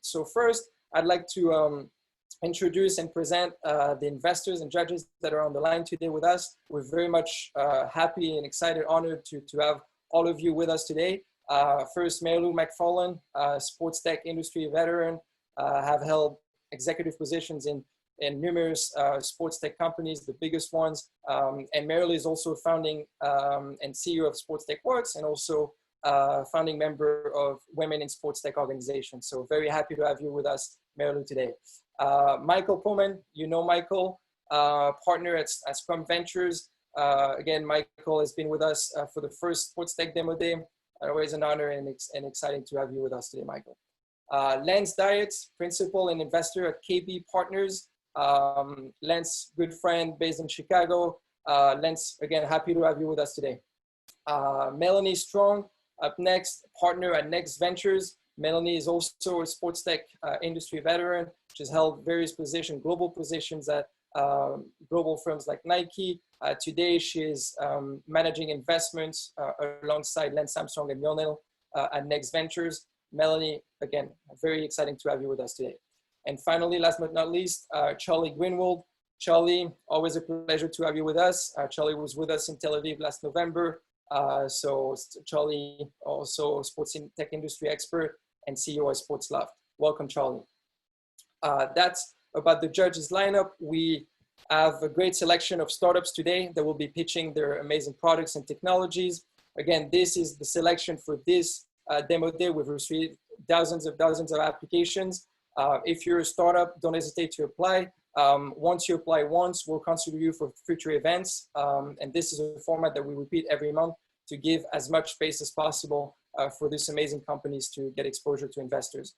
So first, I'd like to introduce and present the investors and judges that are on the line today with us. We're very much happy and excited, honored to have all of you with us today. First, Mary Lou McFarlane, sports tech industry veteran, have held executive positions in numerous sports tech companies, the biggest ones. And Mary Lou is also founding and CEO of Sports Tech Works, and also founding member of Women in Sports Tech organization. So very happy to have you with us, Mary Lou, today. Michael Pullman, you know Michael, partner at Scrum Ventures. Again, Michael has been with us for the first Sports Tech Demo Day. Always an honor and exciting to have you with us today, Michael. Lance Dietz, principal and investor at KB Partners. Lance, good friend based in Chicago. Lance, again, happy to have you with us today. Melanie Strong, up next, partner at Next Ventures. Melanie is also a sports tech industry veteran. She's held various positions, global positions at global firms like Nike. Today, she is managing investments alongside Lance Armstrong and Lionel at Next Ventures. Melanie, again, very exciting to have you with us today. And finally, last but not least, Charlie Greenwald. Charlie, always a pleasure to have you with us. Charlie was with us in Tel Aviv last November. So Charlie, also sports tech industry expert and CEO of Sports Loft. Welcome, Charlie. That's about the judges lineup. We have a great selection of startups today that will be pitching their amazing products and technologies. Again, this is the selection for this demo day. We've received dozens of applications. If you're a startup, don't hesitate to apply. Once you apply once, we'll consider you for future events. And this is a format that we repeat every month to give as much space as possible for these amazing companies to get exposure to investors.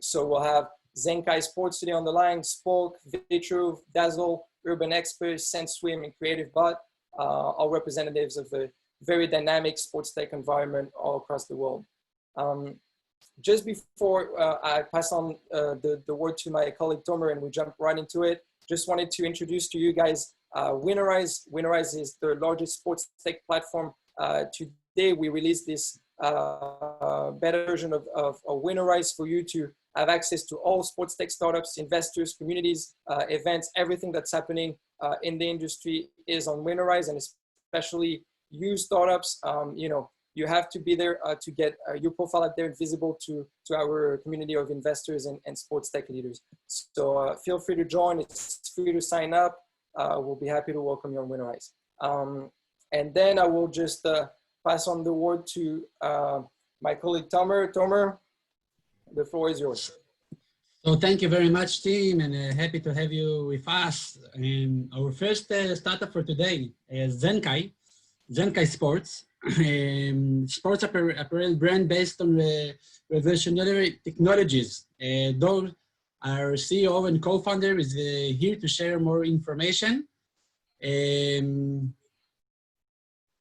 So we'll have Zenkai Sports today on the line, Spolk, Vitruve, Dazzle, Urban Expert, SenseSwim, and CreativeBot, all representatives of the very dynamic sports tech environment all across the world. Just before I pass on the word to my colleague Tomer and we jump right into it, just wanted to introduce to you guys Winorize. Winorize is the largest sports tech platform. Today we released this beta version of Winorize for you to have access to all sports tech startups, investors, communities, events, everything that's happening in the industry is on Winorize, and especially you startups, you have to be there to get your profile out there visible to our community of investors and sports tech leaders. So feel free to join. It's free to sign up. We'll be happy to welcome you on Winorize. And then I will just pass on the word to my colleague Tomer. Tomer, the floor is yours. So thank you very much, team, and happy to have you with us. And our first startup for today is Zenkai Sports. Sports apparel brand based on revolutionary technologies. Though our CEO and co-founder is here to share more information.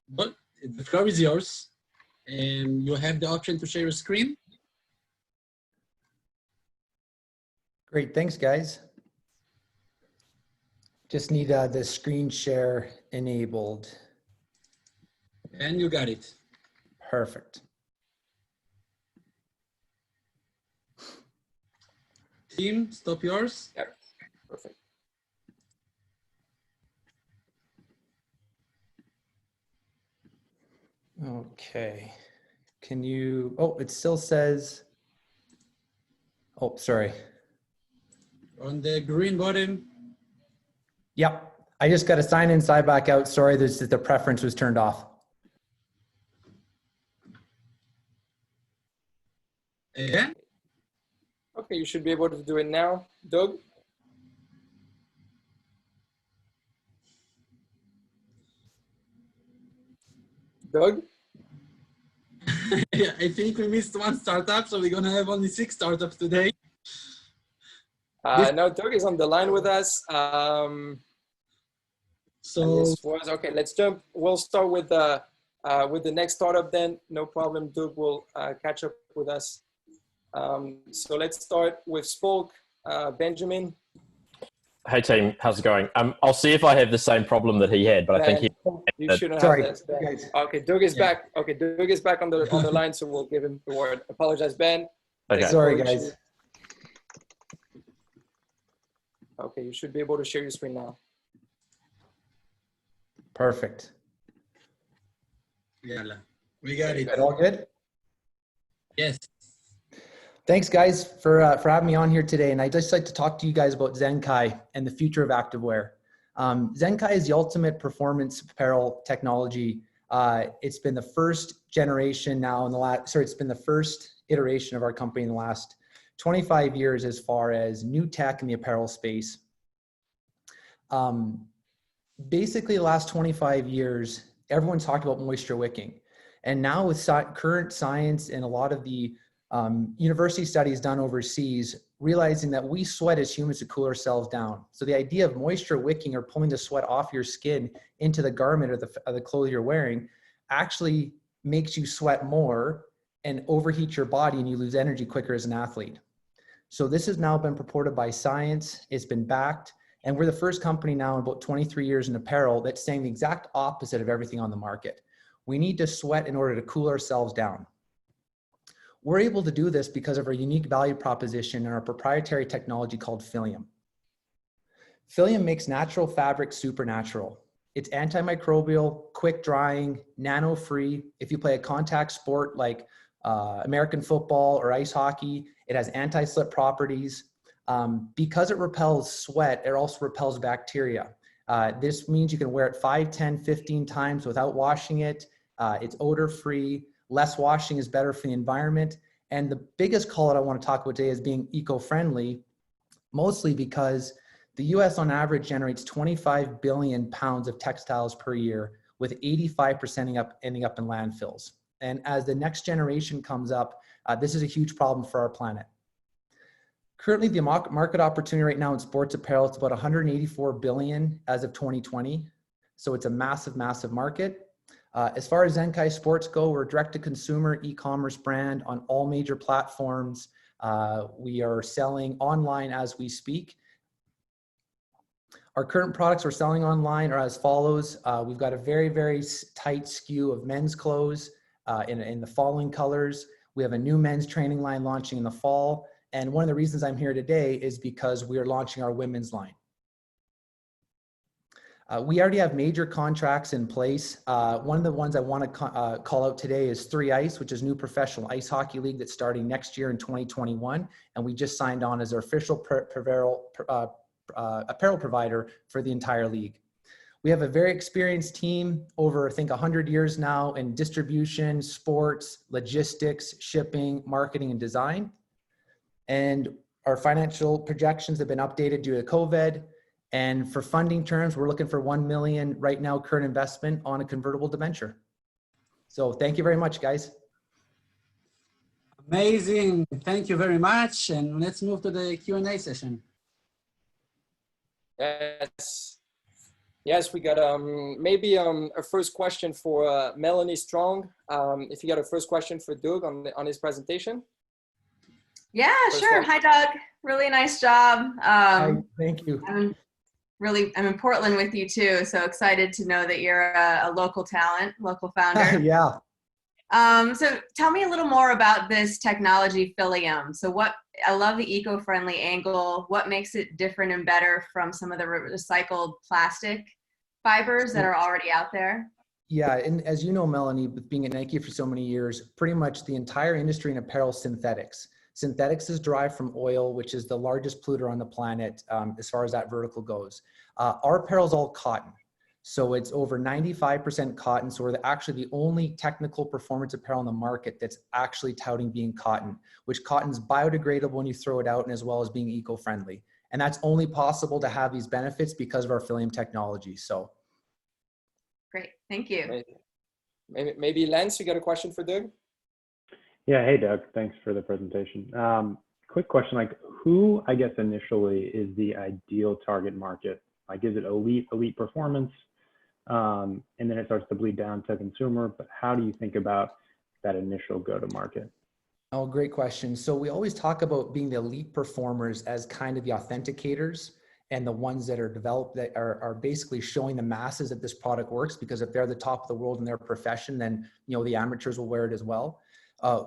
But the floor is yours. You have the option to share your screen. Great, thanks guys. Just need the screen share enabled. And you got it. Perfect. Team, stop yours. Yep, perfect. Okay, can you, oh, it still says, oh, sorry. On the green bottom. Yep, I just got to sign in, side back out. Sorry, the preference was turned off. Yeah. Okay, you should be able to do it now. Doug? Doug? I think we missed one startup, so we're going to have only 6 startups today. No, Doug is on the line with us. Okay, let's jump. We'll start with the next startup then. No problem. Doug will catch up with us. So let's start with Spolk. Benjamin. Hey team, how's it going? I'll see if I have the same problem that he had, but I think you shouldn't have that. Okay, Doug is back. Okay, Doug is back on the line, so we'll give him the word. Apologize, Ben. Okay. Sorry, guys. Okay, you should be able to share your screen now. Perfect. Yeah, we got it. Good, all good? Yes. Thanks, guys, for having me on here today. And I'd just like to talk to you guys about Zenkai and the future of activewear. Zenkai is the ultimate performance apparel technology. It's been the first generation now in the last, it's been the first iteration of our company in the last 25 years as far as new tech in the apparel space. Basically, the last 25 years, everyone's talked about moisture wicking. And now with current science and a lot of the university studies done overseas, realizing that we sweat as humans to cool ourselves down. So the idea of moisture wicking or pulling the sweat off your skin into the garment or the clothes you're wearing actually makes you sweat more and overheat your body, and you lose energy quicker as an athlete. So this has now been purported by science. It's been backed. And we're the first company now in about 23 years in apparel that's saying the exact opposite of everything on the market. We need to sweat in order to cool ourselves down. We're able to do this because of our unique value proposition and our proprietary technology called Philium. Philium makes natural fabric supernatural. It's antimicrobial, quick drying, nano-free. If you play a contact sport like American football or ice hockey, it has anti-slip properties. Because it repels sweat, it also repels bacteria. This means you can wear it 5, 10, 15 times without washing it. It's odor-free. Less washing is better for the environment. And the biggest call that I want to talk about today is being eco-friendly, mostly because the US on average generates 25 billion pounds of textiles per year, with 85% ending up in landfills. And as the next generation comes up, this is a huge problem for our planet. Currently, the market opportunity right now in sports apparel, it's about 184 billion as of 2020. So it's a massive, massive market. As far as Zenkai Sports go, we're a direct-to-consumer e-commerce brand on all major platforms. We are selling online as we speak. Our current products we're selling online are as follows. We've got a very, very tight SKU of men's clothes in the following colors. We have a new men's training line launching in the fall. And one of the reasons I'm here today is because we are launching our women's line. We already have major contracts in place. One of the ones I want to call out today is 3Ice, which is a new professional ice hockey league that's starting next year in 2021. And we just signed on as our official apparel provider for the entire league. We have a very experienced team over, I think, 100 years now in distribution, sports, logistics, shipping, marketing, and design. And our financial projections have been updated due to COVID. And for funding terms, we're looking for $1 million right now, current investment on a convertible debenture. So thank you very much, guys. Amazing. Thank you very much. And let's move to the Q&A session. Yes, we got maybe a first question for Melanie Strong. If you got a first question for Doug on his presentation. Yeah, sure. Hi, Doug. Really nice job. Hi, thank you. I'm in Portland with you too, so excited to know that you're a local talent, local founder. Yeah. So tell me a little more about this technology, Philium. So I love the eco-friendly angle. What makes it different and better from some of the recycled plastic fibers that are already out there? Yeah, and as you know, Melanie, with being at Nike for so many years, pretty much the entire industry in apparel synthetics. Synthetics is derived from oil, which is the largest polluter on the planet as far as that vertical goes. Our apparel is all cotton. So it's over 95% cotton. So we're actually the only technical performance apparel on the market that's actually touting being cotton, which cotton's biodegradable when you throw it out, and as well as being eco-friendly. And that's only possible to have these benefits because of our Philium technology. So. Great, thank you. Maybe Lance, you got a question for Doug? Yeah, hey Doug, thanks for the presentation. Quick question, like who, I guess initially, is the ideal target market? Like is it elite performance? And then it starts to bleed down to consumer, but how do you think about that initial go-to-market? Oh, great question. So we always talk about being the elite performers as kind of the authenticators and the ones that are developed, that are basically showing the masses that this product works, because if they're the top of the world in their profession, then the amateurs will wear it as well.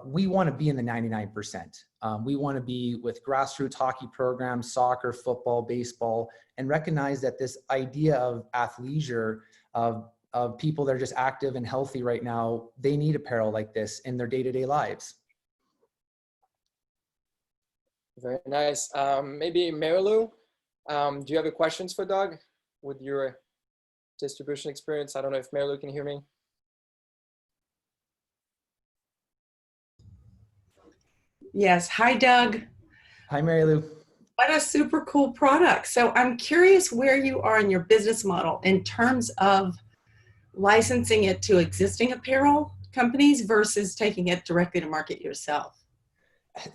We want to be in the 99%. We want to be with grassroots hockey programs, soccer, football, baseball, and recognize that this idea of athleisure, of people that are just active and healthy right now, they need apparel like this in their day-to-day lives. Very nice. Maybe Marilu, do you have any questions for Doug with your distribution experience? I don't know if Marilu can hear me. Yes. Hi, Doug. Hi, Marilu. What a super cool product. So I'm curious where you are in your business model in terms of licensing it to existing apparel companies versus taking it directly to market yourself.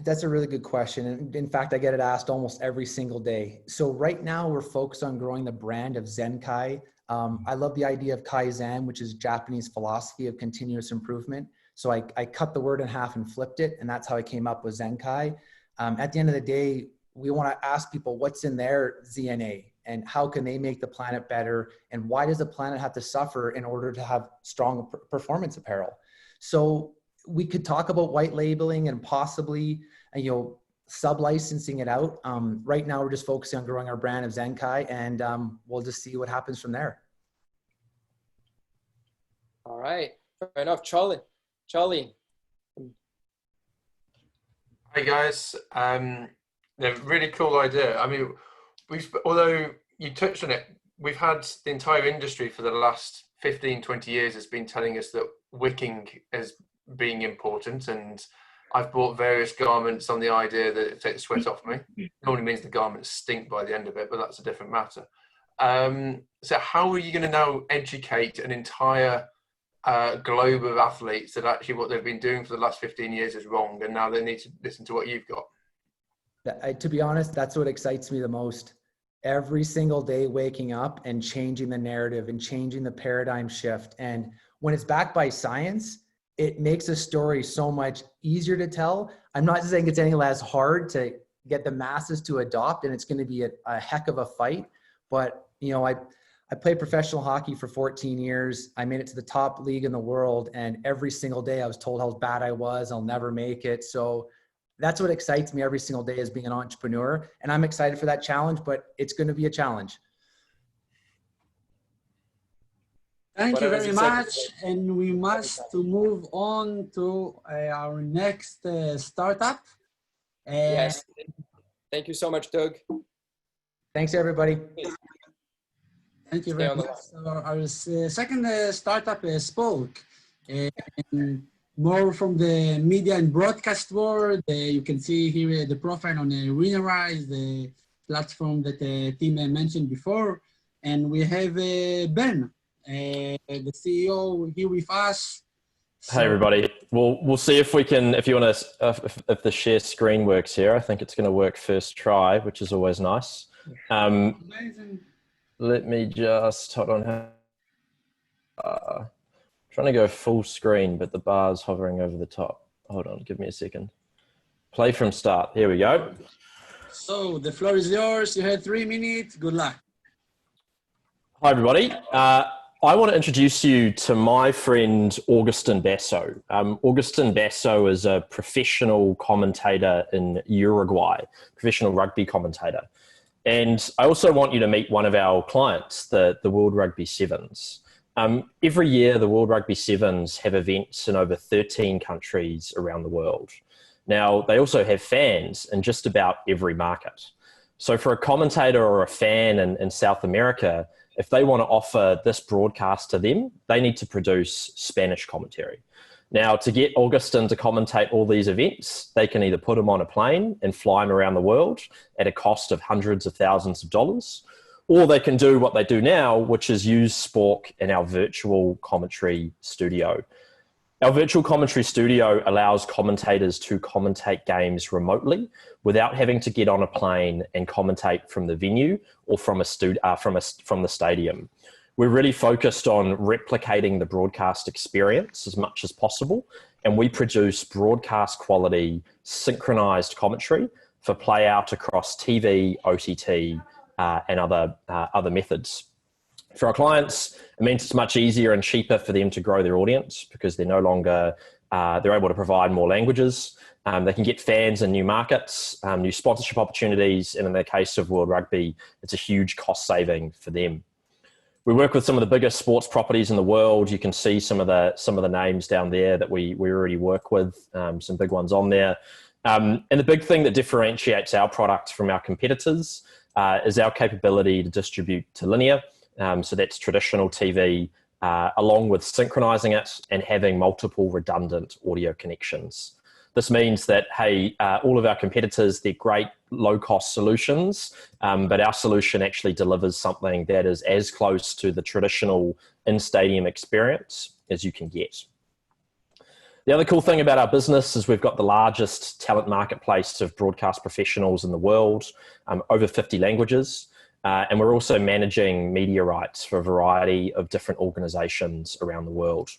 That's a really good question. And in fact, I get it asked almost every single day. So right now we're focused on growing the brand of Zenkai. I love the idea of Kaizen, which is Japanese philosophy of continuous improvement. So I cut the word in half and flipped it, and that's how I came up with Zenkai. At the end of the day, we want to ask people what's in their ZNA and how can they make the planet better, and why does the planet have to suffer in order to have strong performance apparel? So we could talk about white labeling and possibly, sub-licensing it out. Right now, we're just focusing on growing our brand of Zenkai, and we'll just see what happens from there. All right, fair enough. Charlie. Hey guys, really cool idea. I mean, although you touched on it, we've had the entire industry for the last 15, 20 years has been telling us that wicking is being important, and I've bought various garments on the idea that it takes sweat off me. It normally means the garments stink by the end of it, but that's a different matter. So how are you going to now educate an entire globe of athletes that actually what they've been doing for the last 15 years is wrong, and now they need to listen to what you've got? To be honest, that's what excites me the most. Every single day waking up and changing the narrative and changing the paradigm shift. And when it's backed by science, it makes a story so much easier to tell. I'm not saying it's any less hard to get the masses to adopt, and it's going to be a heck of a fight. But, I played professional hockey for 14 years. I made it to the top league in the world. And every single day I was told how bad I was. I'll never make it. So that's what excites me every single day as being an entrepreneur. And I'm excited for that challenge, but it's going to be a challenge. Thank you very much. And we must move on to our next startup. Yes. Thank you so much, Doug. Thanks, everybody. Thank you very much. So our second startup spoke more from the media and broadcast world. You can see here the profile on Winnerize, the platform that the team mentioned before. And we have Ben, the CEO, here with us. Hey everybody. We'll see if we can, if the share screen works here. I think it's going to work first try, which is always nice. Amazing. Let me just, hold on. Trying to go full screen, but the bar's hovering over the top. Hold on, give me a second. Play from start. Here we go. So the floor is yours. You had 3 minutes. Good luck. Hi everybody. I want to introduce you to my friend Augustin Basso. Augustin Basso is a professional commentator in Uruguay, professional rugby commentator. And I also want you to meet one of our clients, the World Rugby Sevens. Every year, the World Rugby Sevens have events in over 13 countries around the world. Now, they also have fans in just about every market. So for a commentator or a fan in South America, if they want to offer this broadcast to them, they need to produce Spanish commentary. Now, to get Augustin to commentate all these events, they can either put him on a plane and fly him around the world at a cost of hundreds of thousands of dollars, or they can do what they do now, which is use Spork in our virtual commentary studio. Our virtual commentary studio allows commentators to commentate games remotely without having to get on a plane and commentate from the venue or from the stadium. We're really focused on replicating the broadcast experience as much as possible, and we produce broadcast quality synchronized commentary for play out across TV, OTT, and other methods. For our clients, it means it's much easier and cheaper for them to grow their audience because they're no longer They're able to provide more languages. They can get fans in new markets, new sponsorship opportunities, and in the case of World Rugby, it's a huge cost saving for them. We work with some of the biggest sports properties in the world. You can see some of the names down there that we already work with, some big ones on there. And the big thing that differentiates our product from our competitors is our capability to distribute to linear. So that's traditional TV, along with synchronizing it and having multiple redundant audio connections. This means that, hey, all of our competitors, they're great low-cost solutions, but our solution actually delivers something that is as close to the traditional in-stadium experience as you can get. The other cool thing about our business is we've got the largest talent marketplace of broadcast professionals in the world, over 50 languages. And we're also managing media rights for a variety of different organizations around the world.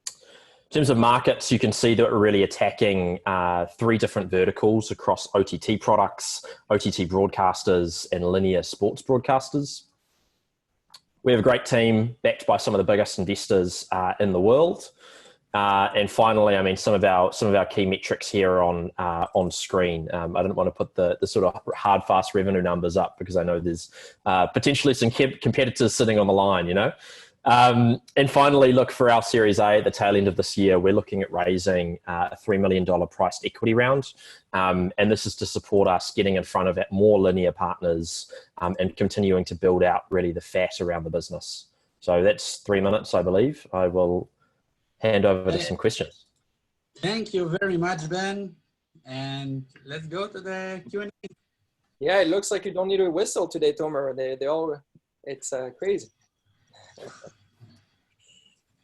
In terms of markets, you can see that we're really attacking 3 different verticals across OTT products, OTT broadcasters, and linear sports broadcasters. We have a great team backed by some of the biggest investors in the world. And finally, I mean, some of our key metrics here on screen. I didn't want to put the sort of hard, fast revenue numbers up because I know there's potentially some competitors sitting on the line, you know. And finally, look, for our Series A at the tail end of this year, we're looking at raising a $3 million priced equity round. And this is to support us getting in front of more linear partners and continuing to build out really the fat around the business. So that's 3 minutes, I believe. I will hand over to some questions. Thank you very much, Ben. And let's go to the Q&A. Yeah, it looks like you don't need a whistle today, Tomer. It's crazy.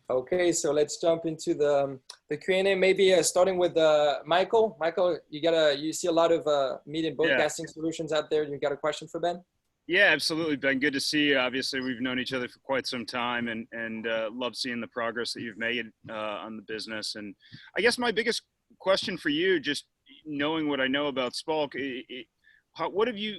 Okay, so let's jump into the Q&A. Maybe starting with Michael. Michael, you see a lot of media and broadcasting solutions out there. You got a question for Ben? Yeah, absolutely, Ben. Good to see you. Obviously, we've known each other for quite some time, and love seeing the progress that you've made on the business. And I guess my biggest question for you, just knowing what I know about Spolk, what have you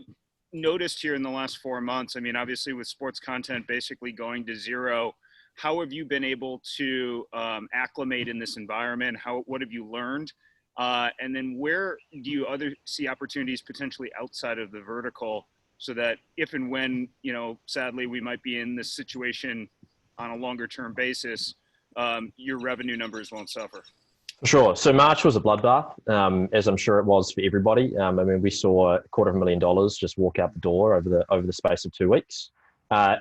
noticed here in the last 4 months? I mean, obviously, with sports content basically going to zero, how have you been able to acclimate in this environment? What have you learned? And then where do you see opportunities potentially outside of the vertical, so that if and when, you know, sadly, we might be in this situation on a longer term basis, your revenue numbers won't suffer? Sure. So March was a bloodbath, as I'm sure it was for everybody. I mean, we saw $250,000 just walk out the door over the space of 2 weeks.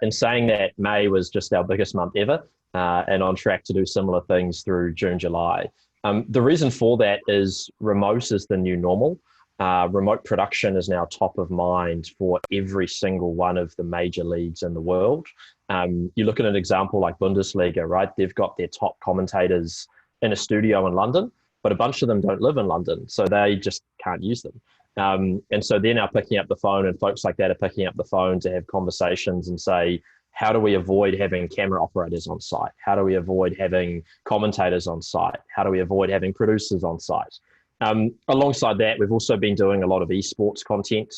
In saying that, May was just our biggest month ever, and on track to do similar things through June, July. The reason for that is remote is the new normal. Remote production is now top of mind for every single one of the major leagues in the world. You look at an example like Bundesliga, right? They've got their top commentators in a studio in London, but a bunch of them don't live in London, so they just can't use them. And so they're now picking up the phone, and folks like that are picking up the phone to have conversations and say, how do we avoid having camera operators on site? How do we avoid having commentators on site? How do we avoid having producers on site? Alongside that, we've also been doing a lot of esports content.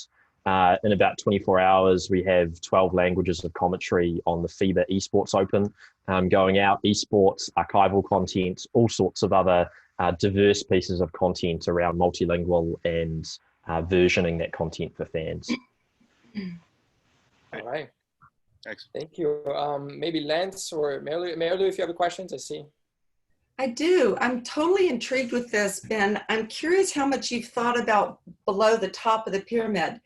In about 24 hours, we have 12 languages of commentary on the FIBA Esports Open going out, esports, archival content, all sorts of other diverse pieces of content around multilingual and versioning that content for fans. All right. Thanks. Thank you. Maybe Lance or Marilu, if you have questions, I see. I do. I'm totally intrigued with this, Ben. I'm curious how much you've thought about below the top of the pyramid.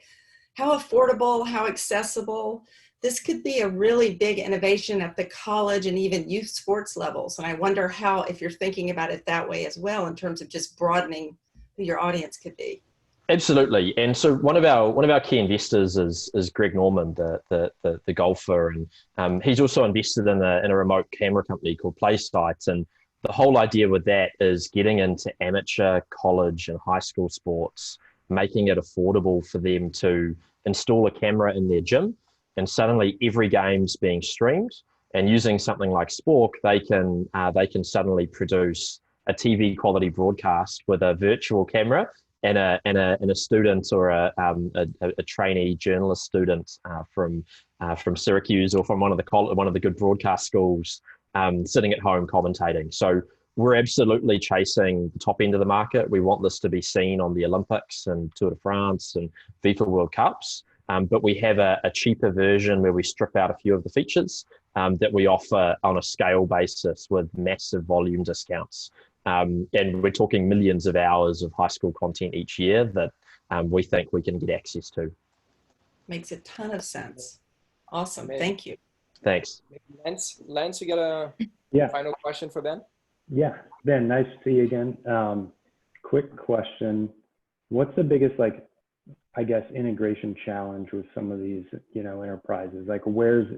How affordable, how accessible. This could be a really big innovation at the college and even youth sports levels. And I wonder how, if you're thinking about it that way as well, in terms of just broadening who your audience could be. Absolutely. And so one of our key investors is Greg Norman, the golfer, and he's also invested in a remote camera company called PlaySight. And the whole idea with that is getting into amateur, college, and high school sports, making it affordable for them to install a camera in their gym, and suddenly every game's being streamed. And using something like Spolk, they can suddenly produce a TV quality broadcast with a virtual camera and a student or a trainee journalist student from Syracuse or from one of the good broadcast schools sitting at home commentating. So we're absolutely chasing the top end of the market. We want this to be seen on the Olympics and Tour de France and FIFA World Cups. But we have a cheaper version where we strip out a few of the features that we offer on a scale basis with massive volume discounts. And we're talking millions of hours of high school content each year that we think we can get access to. Makes a ton of sense. Awesome. Amazing. Thank you. Thanks. Lance, you got a final question for Ben? Yeah, Ben, nice to see you again. Quick question. What's the biggest, like, I guess, integration challenge with some of these, you know, enterprises? Like, where's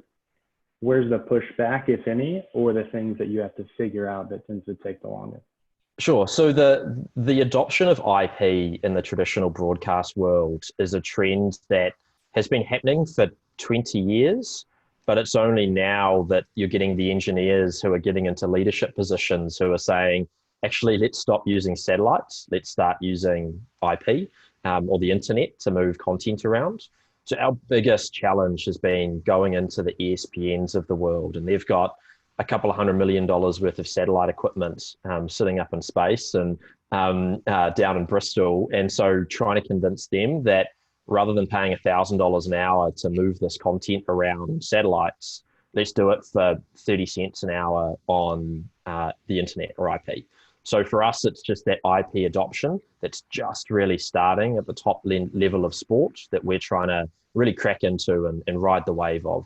the pushback, if any, or the things that you have to figure out that tends to take the longest? Sure. So the adoption of IP in the traditional broadcast world is a trend that has been happening for 20 years, but it's only now that you're getting the engineers who are getting into leadership positions who are saying, actually, let's stop using satellites. Let's start using IP or the internet to move content around. So our biggest challenge has been going into the ESPNs of the world, and they've got a couple of $100 million worth of satellite equipment sitting up in space and down in Bristol. And so trying to convince them that rather than paying $1,000 an hour to move this content around satellites, let's do it for 30 cents an hour on the internet or IP. So for us, it's just that IP adoption that's just really starting at the top level of sport that we're trying to really crack into and ride the wave of.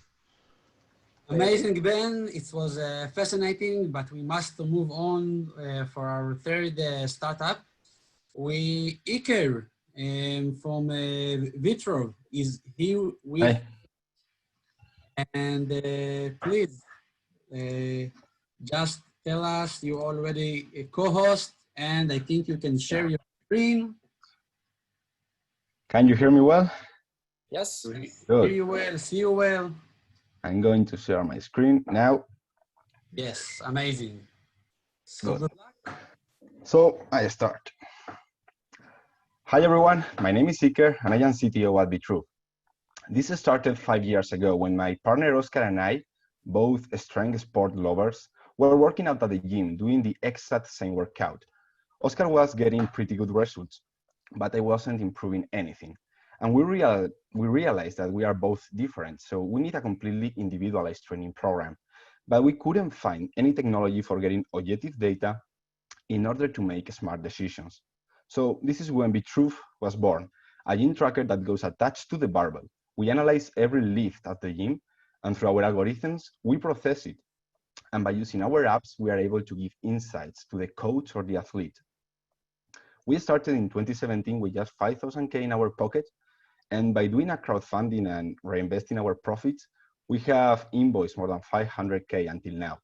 Amazing, Ben. It was fascinating, but we must move on for our third startup. Iker from Vitro is here with. Hi. And please, just tell us, you're already a co-host, and I think you can share your screen. Can you hear me well? Yes. Good. Hear you well, see you well. I'm going to share my screen now. Yes, amazing. So Good. good luck. So I start. Hi everyone, my name is Iker and I am CTO at Vitru. This started 5 years ago when my partner Oscar and I, both strength sport lovers, were working out at the gym doing the exact same workout. Oscar was getting pretty good results, but I wasn't improving anything. And we realized that we are both different, so we need a completely individualized training program. But we couldn't find any technology for getting objective data in order to make smart decisions. So this is when Vitru was born, a gym tracker that goes attached to the barbell. We analyze every lift at the gym, and through our algorithms, we process it. And by using our apps, we are able to give insights to the coach or the athlete. We started in 2017 with just 5,000K in our pocket. And by doing a crowdfunding and reinvesting our profits, we have invoiced more than 500K until now.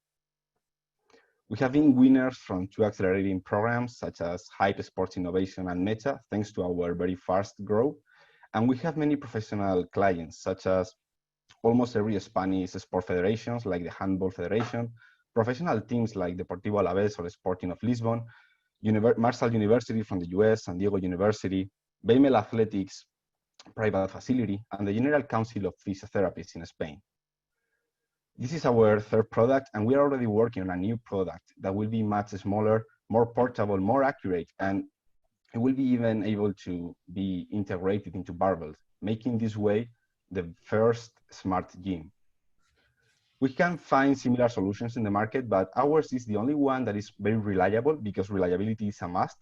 We have been winners from 2 accelerating programs such as Hype Sports Innovation and Meta, thanks to our very fast growth. And we have many professional clients, such as almost every Spanish sport federations, like the Handball Federation, professional teams like Deportivo Alavés or Sporting of Lisbon, Marshall University from the US, San Diego University, Beimel Athletics private facility, and the General Council of Physiotherapists in Spain. This is our third product, and we are already working on a new product that will be much smaller, more portable, more accurate, and it will be even able to be integrated into barbells, making this way the first smart gym. We can find similar solutions in the market, but ours is the only one that is very reliable because reliability is a must,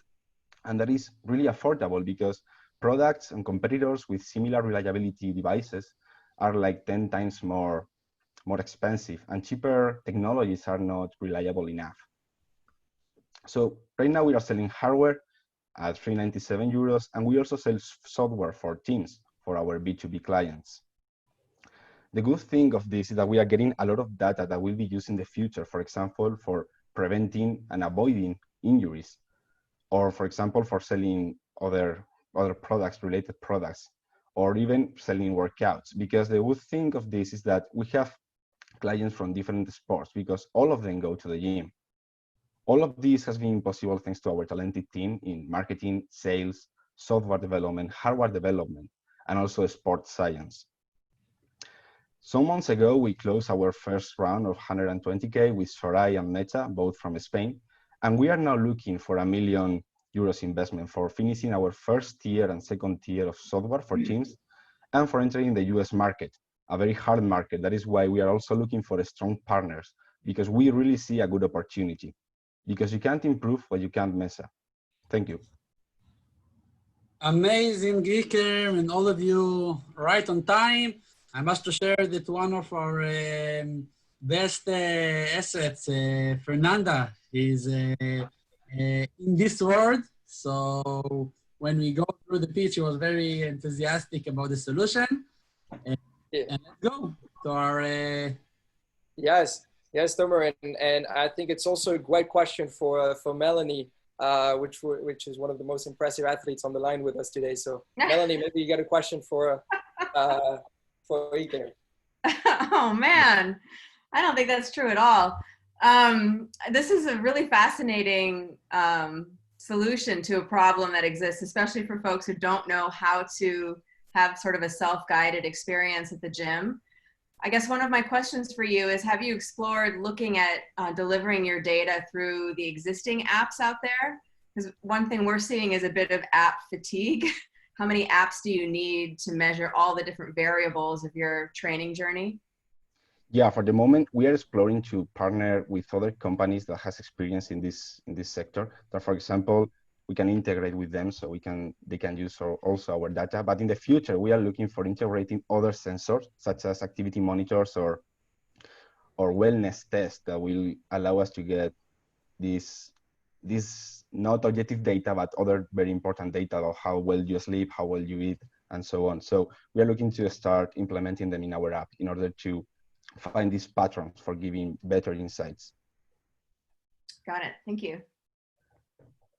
and that is really affordable because products and competitors with similar reliability devices are like 10 times more expensive, and cheaper technologies are not reliable enough. So right now we are selling hardware at 397 euros, and we also sell software for teams for our B2B clients. The good thing of this is that we are getting a lot of data that will be used in the future, for example, for preventing and avoiding injuries, or for example, for selling other products, related products, or even selling workouts. Because the good thing of this is that we have clients from different sports because all of them go to the gym. All of this has been possible thanks to our talented team in marketing, sales, software development, hardware development, and also sports science. Some months ago, we closed our first round of 120K with Sorai and Meta, both from Spain. And we are now looking for €1 million investment for finishing our first tier and second tier of software for teams and for entering the US market, a very hard market. That is why we are also looking for strong partners, because we really see a good opportunity, because you can't improve what you can't measure. Thank you. Amazing, Iker, and all of you right on time. I must share that one of our best assets, Fernanda, is in this world. So when we go through the pitch, she was very enthusiastic about the solution. And let's go to our... Yes, Tomer, and I think it's also a great question for Melanie, which is one of the most impressive athletes on the line with us today. So Melanie, maybe you got a question for Iker. Oh man, I don't think that's true at all. This is a really fascinating solution to a problem that exists, especially for folks who don't know how to have sort of a self-guided experience at the gym. I guess one of my questions for you is, have you explored looking at delivering your data through the existing apps out there? Because one thing we're seeing is a bit of app fatigue. How many apps do you need to measure all the different variables of your training journey? Yeah, for the moment, we are exploring to partner with other companies that has experience in this sector. That, for example, we can integrate with them so they can use also our data. But in the future, we are looking for integrating other sensors, such as activity monitors or wellness tests that will allow us to get this not objective data, but other very important data of how well you sleep, how well you eat, and so on. So we are looking to start implementing them in our app in order to find these patterns for giving better insights. Got it. Thank you.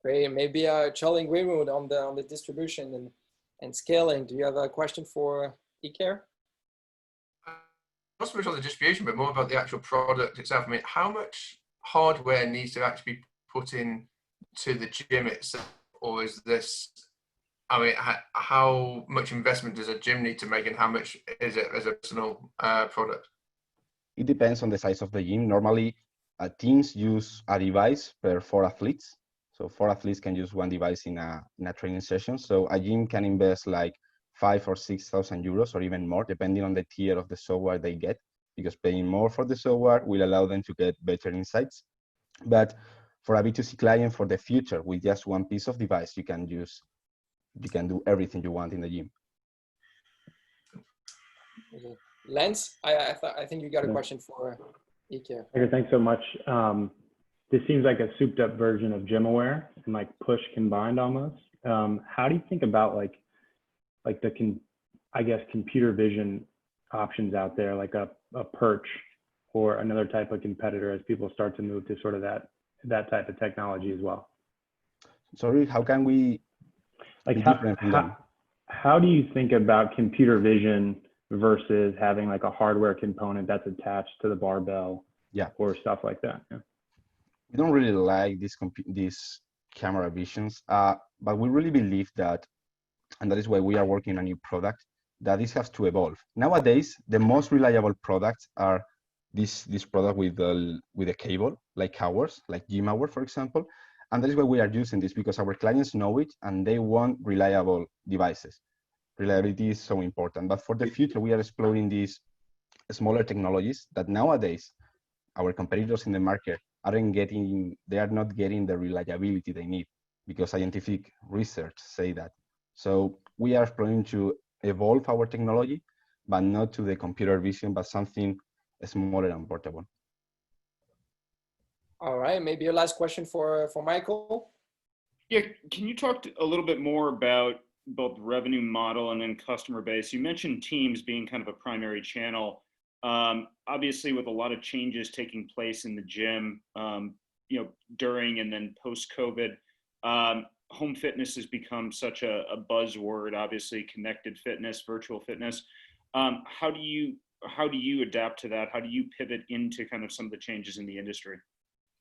Great. Maybe Charlie Greenwood on the distribution and scaling. Do you have a question for Iker? Not so much on the distribution, but more about the actual product itself. I mean, how much hardware needs to actually be put in to the gym itself, or is this? I mean, how much investment does a gym need to make, and how much is it as a personal product? It depends on the size of the gym. Normally, teams use a device per 4 athletes. So 4 athletes can use one device in a training session. So a gym can invest like 5,000 or 6,000 euros or even more, depending on the tier of the software they get, because paying more for the software will allow them to get better insights. But for a B2C client for the future, with just one piece of device, you can do everything you want in the gym. Lance, I think you got a question for Iker. Okay, thanks so much. This seems like a souped up version of GymAware and like Push combined almost. How do you think about like the computer vision options out there, like a Perch or another type of competitor, as people start to move to sort of that type of technology as well? Sorry, how can we like how do you think about computer vision versus having like a hardware component that's attached to the barbell, or stuff like that? Yeah. We don't really like these camera visions, but we really believe that, and that is why we are working on a new product, that this has to evolve. Nowadays, the most reliable products are this product with a cable, like ours, like GymAware, for example. And that is why we are using this, because our clients know it and they want reliable devices. Reliability is so important. But for the future, we are exploring these smaller technologies that nowadays our competitors in the market they are not getting the reliability they need, because scientific research say that. So we are planning to evolve our technology, but not to the computer vision, but something smaller and portable. All right, maybe a last question for Michael. Yeah, can you talk a little bit more about both revenue model and then customer base? You mentioned Teams being kind of a primary channel. Obviously, with a lot of changes taking place in the gym, during and then post-COVID, home fitness has become such a buzzword. Obviously, connected fitness, virtual fitness. How do you adapt to that? How do you pivot into kind of some of the changes in the industry?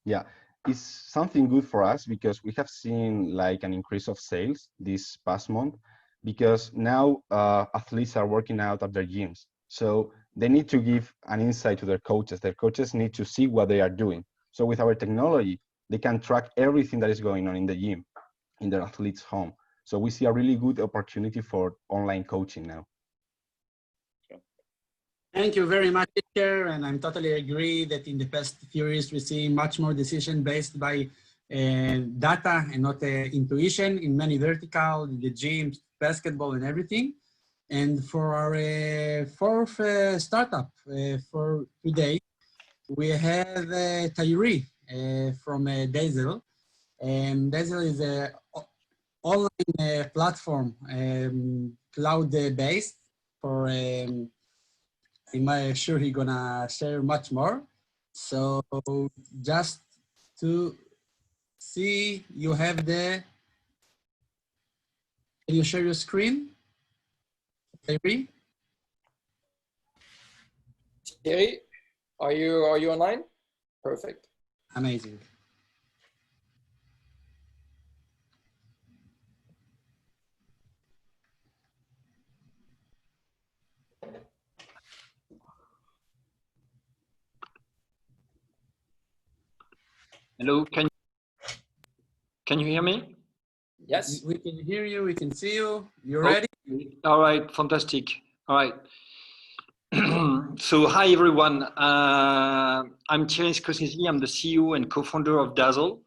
Yeah, it's something good for us because we have seen like an increase of sales this past month, because now athletes are working out at their gyms. So they need to give an insight to their coaches. Their coaches need to see what they are doing. So with our technology, they can track everything that is going on in the gym, in their athlete's home. So we see a really good opportunity for online coaching now. Thank you very much, Iker, and I'm totally agree that in the past few years we see much more decision based by data and not intuition in many verticals, the gym, basketball, and everything. And for our fourth startup for today, we have Tyree from Dazzle. Dazzle is an online platform, cloud-based for I'm sure he's gonna share much more. So just to see, you have the, can you share your screen? Thierry? Thierry, are you online? Perfect. Amazing. Hello, can you hear me? Yes. We can hear you, we can see you. You ready? All right, fantastic. All right. So hi everyone, I'm Thierry Scorsese. I'm the CEO and co-founder of Dazzle.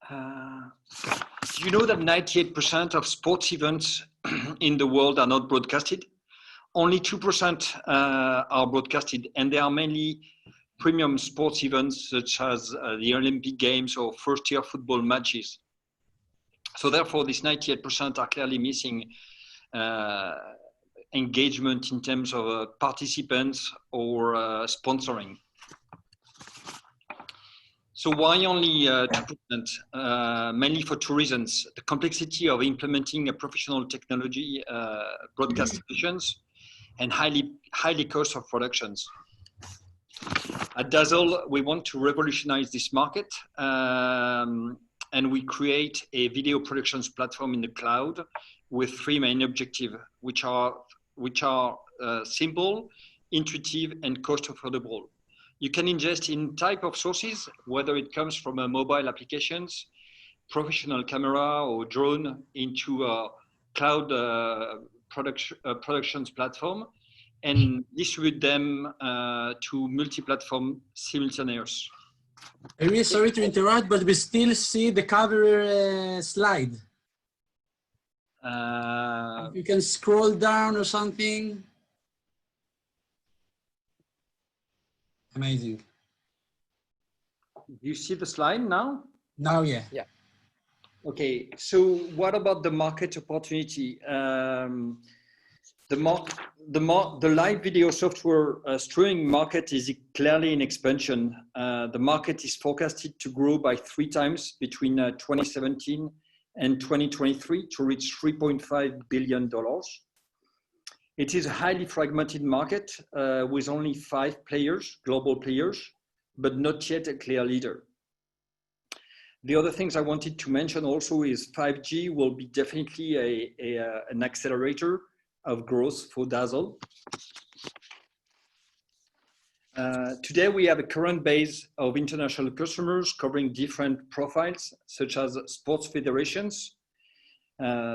Do you know that 98% of sports events in the world are not broadcasted? Only 2% are broadcasted, and they are mainly premium sports events such as the Olympic Games or first-tier football matches. So therefore, these 98% are clearly missing engagement in terms of participants or sponsoring. So why only 2%? Mainly for two reasons: the complexity of implementing a professional technology broadcast solutions and highly cost of productions. At Dazzle, we want to revolutionize this market, and we create a video productions platform in the cloud with three main objectives, which are simple, intuitive, and cost affordable. You can ingest in type of sources, whether it comes from mobile applications, professional camera, or drone, into a cloud productions platform, and distribute them to multi-platform simultaneous. I'm really sorry to interrupt, but we still see the cover slide. You can scroll down or something. Amazing. Do you see the slide now? Now, yeah. Yeah. Okay, so what about the market opportunity? The live video software streaming market is clearly in expansion. The market is forecasted to grow by 3 times between 2017 and 2023 to reach $3.5 billion. It is a highly fragmented market with only 5 players, global players, but not yet a clear leader. The other things I wanted to mention also is 5G will be definitely an accelerator of growth for Dazzle. Today, we have a current base of international customers covering different profiles, such as sports federations,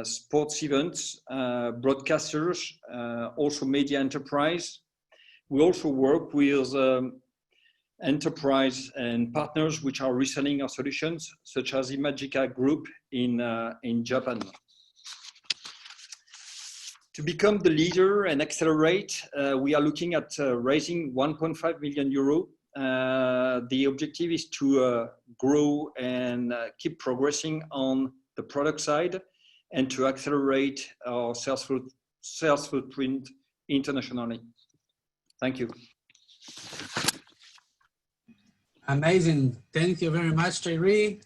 sports events, broadcasters, also media enterprise. We also work with enterprise and partners which are reselling our solutions, such as Imagica Group in Japan. To become the leader and accelerate, we are looking at raising 1.5 million euro. The objective is to grow and keep progressing on the product side and to accelerate our sales footprint internationally. Thank you. Amazing. Thank you very much, Thierry.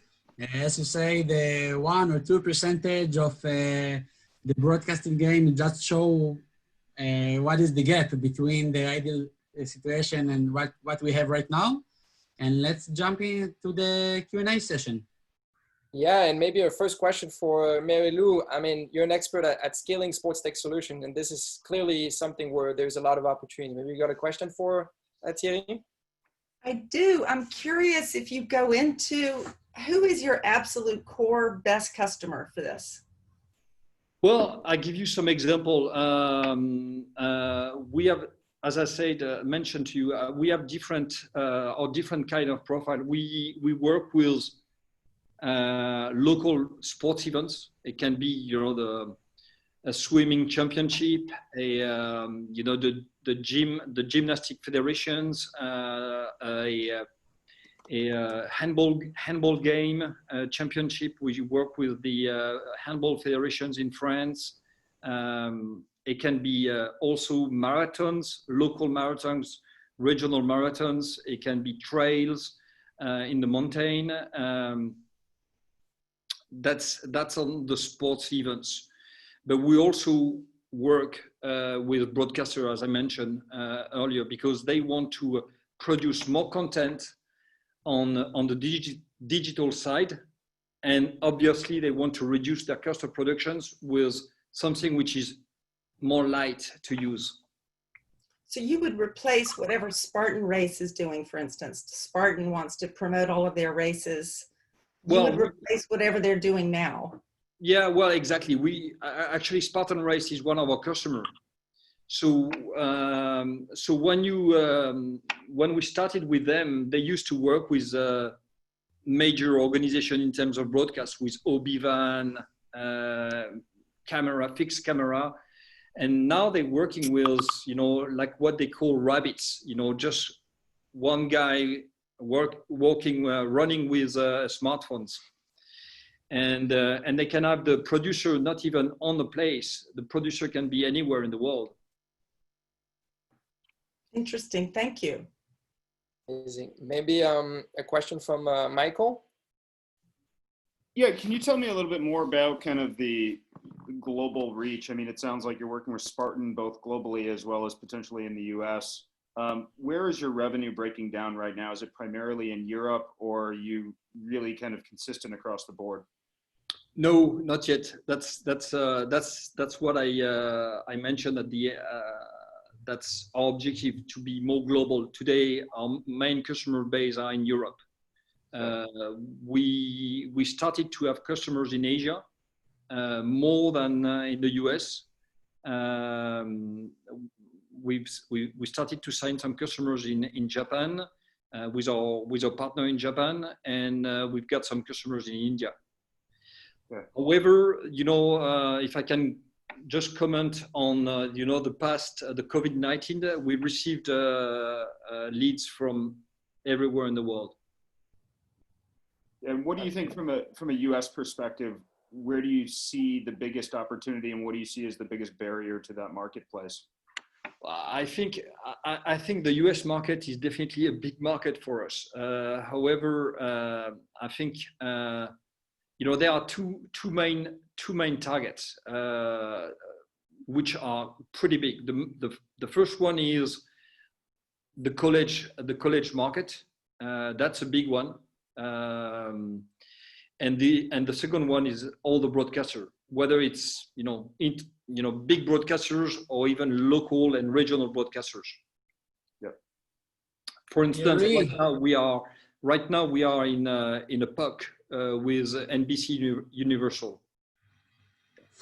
As you say, the 1 or 2% of the broadcasting game just show what is the gap between the ideal situation and what we have right now. And let's jump into the Q&A session. Yeah, and maybe our first question for Mary Lou. I mean, you're an expert at scaling sports tech solution, and this is clearly something where there's a lot of opportunity. Maybe you got a question for Thierry? I do. I'm curious if you go into who is your absolute core best customer for this? Well, I give you some example. We have, as I said, mentioned to you, we have different kind of profile. We work with local sports events. It can be, a swimming championship, the gymnastic federations, a handball game championship. We work with the handball federations in France. It can be also marathons, local marathons, regional marathons. It can be trails in the mountain. That's on the sports events. But we also work with broadcasters, as I mentioned earlier, because they want to produce more content on the digital side, and obviously they want to reduce their cost of productions with something which is more light to use. So you would replace whatever Spartan Race is doing, for instance. Spartan wants to promote all of their races. You would replace whatever they're doing now. Yeah, well, exactly. We actually, Spartan Race is one of our customers. So when we started with them, they used to work with major organization in terms of broadcast, with Obi-Wan, fixed camera, and now they're working with like what they call rabbits. Just one guy running with smartphones. And they can have the producer not even on the place. The producer can be anywhere in the world. Interesting, thank you. Amazing. Maybe a question from Michael? Yeah, can you tell me a little bit more about kind of the global reach? I mean, it sounds like you're working with Spartan both globally as well as potentially in the US. Where is your revenue breaking down right now? Is it primarily in Europe, or are you really kind of consistent across the board? No, not yet. That's what I mentioned at the. That's our objective, to be more global. Today, our main customer base are in Europe. We started to have customers in Asia, more than in the US. We started to sign some customers in Japan with our partner in Japan, and we've got some customers in India. Yeah. However, if I can just comment on the past, the COVID-19, we received leads from everywhere in the world. And what do you think from a US perspective? Where do you see the biggest opportunity, and what do you see as the biggest barrier to that marketplace? I think the US market is definitely a big market for us. However, I think there are two main targets which are pretty big. The first one is the college market. That's a big one. And the second one is all the broadcasters, whether it's big broadcasters or even local and regional broadcasters. Yeah. For instance, right now we are in a PUC with NBC Universal.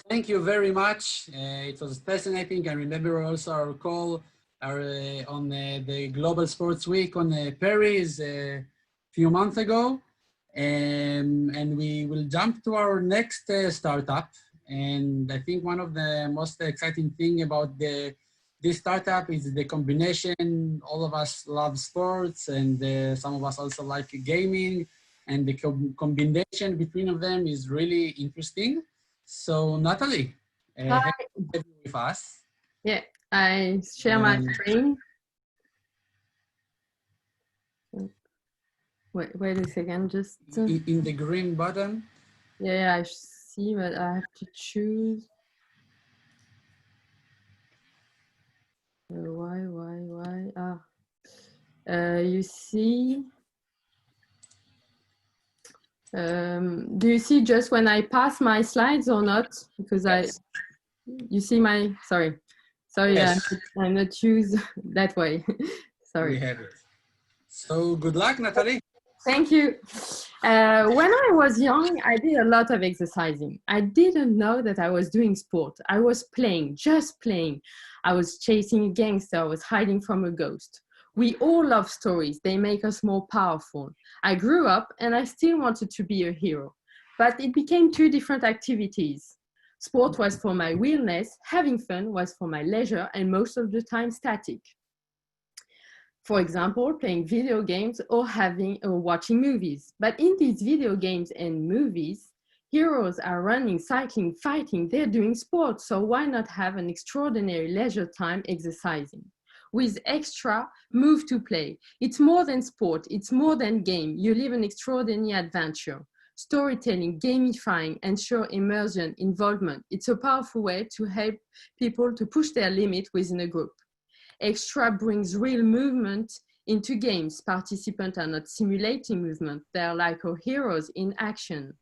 Thank you very much. It was fascinating. I remember also our call on the Global Sports Week on Paris a few months ago. And we will jump to our next startup. And I think one of the most exciting thing about this startup is the combination. All of us love sports, and some of us also like gaming. And the combination between of them is really interesting. So Natalie, hi. With us. Yeah, I share my screen. Wait a second, just in the green button. Yeah, I see, but I have to choose. Why? You see. Do you see just when I pass my slides or not? Because yes. You see my, sorry, yes. I'm not choose that way. Sorry. We have it. So good luck, Natalie. Thank you. When I was young, I did a lot of exercising. I didn't know that I was doing sport. I was playing, just playing. I was chasing a gangster. I was hiding from a ghost. We all love stories. They make us more powerful. I grew up and I still wanted to be a hero, but it became two different activities. Sport was for my wellness, having fun was for my leisure, and most of the time static. For example, playing video games or watching movies. But in these video games and movies, heroes are running, cycling, fighting, they're doing sports. So why not have an extraordinary leisure time exercising? With extra, move to play. It's more than sport, it's more than game. You live an extraordinary adventure. Storytelling, gamifying, ensure immersion, involvement. It's a powerful way to help people to push their limit within a group. Extra brings real movement into games. Participants are not simulating movement. They're like our heroes in action.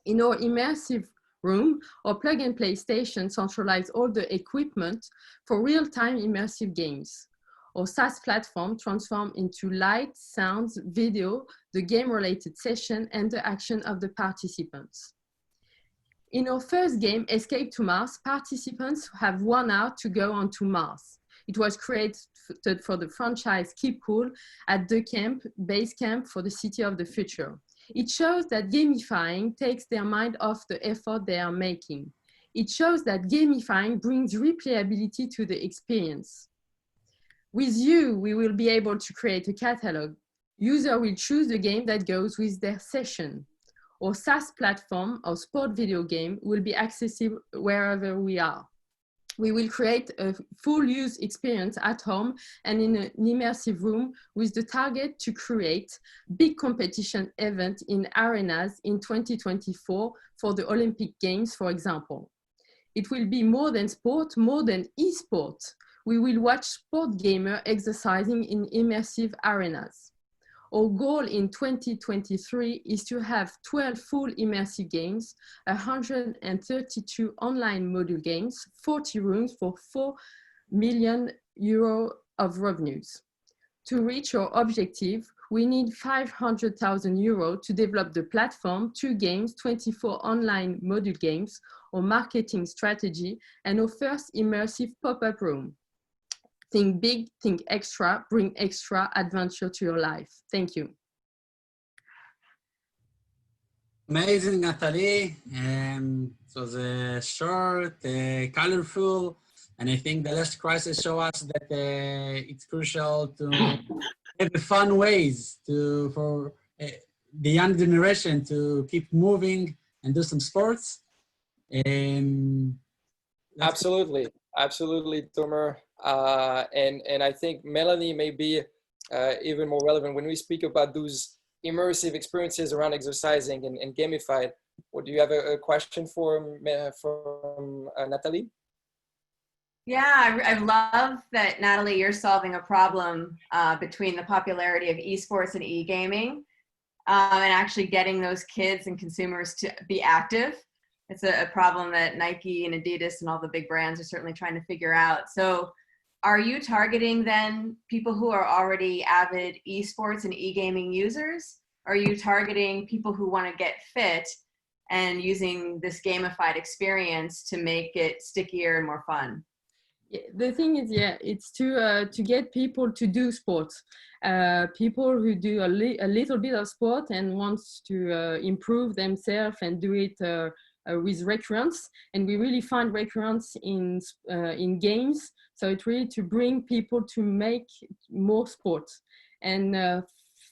In our immersive room, our plug-and-play station centralize all the equipment for real-time immersive games. Our SaaS platform transforms into light, sounds, video, the game-related session, and the action of the participants. In our first game, Escape to Mars, participants have 1 hour to go onto Mars. It was created for the franchise Keep Cool at the base camp for the City of the Future. It shows that gamifying takes their mind off the effort they are making. It shows that gamifying brings replayability to the experience. With you, we will be able to create a catalog. User will choose the game that goes with their session. Our SaaS platform, our sport video game, will be accessible wherever we are. We will create a full use experience at home and in an immersive room with the target to create big competition event in arenas in 2024 for the Olympic Games, for example. It will be more than sport, more than e-sport. We will watch sport gamer exercising in immersive arenas. Our goal in 2023 is to have 12 full immersive games, 132 online module games, 40 rooms for €4 million of revenues. To reach our objective, we need €500,000 to develop the platform, 2 games, 24 online module games, our marketing strategy, and our first immersive pop-up room. Think big, think extra, bring extra adventure to your life. Thank you. Amazing, Nathalie. It was short, colorful, and I think the last crisis show us that it's crucial to have fun ways for the young generation to keep moving and do some sports. Absolutely, absolutely, Tomer. And I think Melanie may be even more relevant when we speak about those immersive experiences around exercising and gamified. Or do you have a question for Nathalie? Yeah, I love that, Natalie, you're solving a problem between the popularity of esports and e-gaming and actually getting those kids and consumers to be active. It's a problem that Nike and Adidas and all the big brands are certainly trying to figure out. So are you targeting then people who are already avid esports and e-gaming users? Are you targeting people who want to get fit and using this gamified experience to make it stickier and more fun? The thing is, yeah, it's to get people to do sports. People who do a little bit of sport and wants to improve themselves and do it with recurrence, and we really find recurrence in games. So it's really to bring people to make more sports. And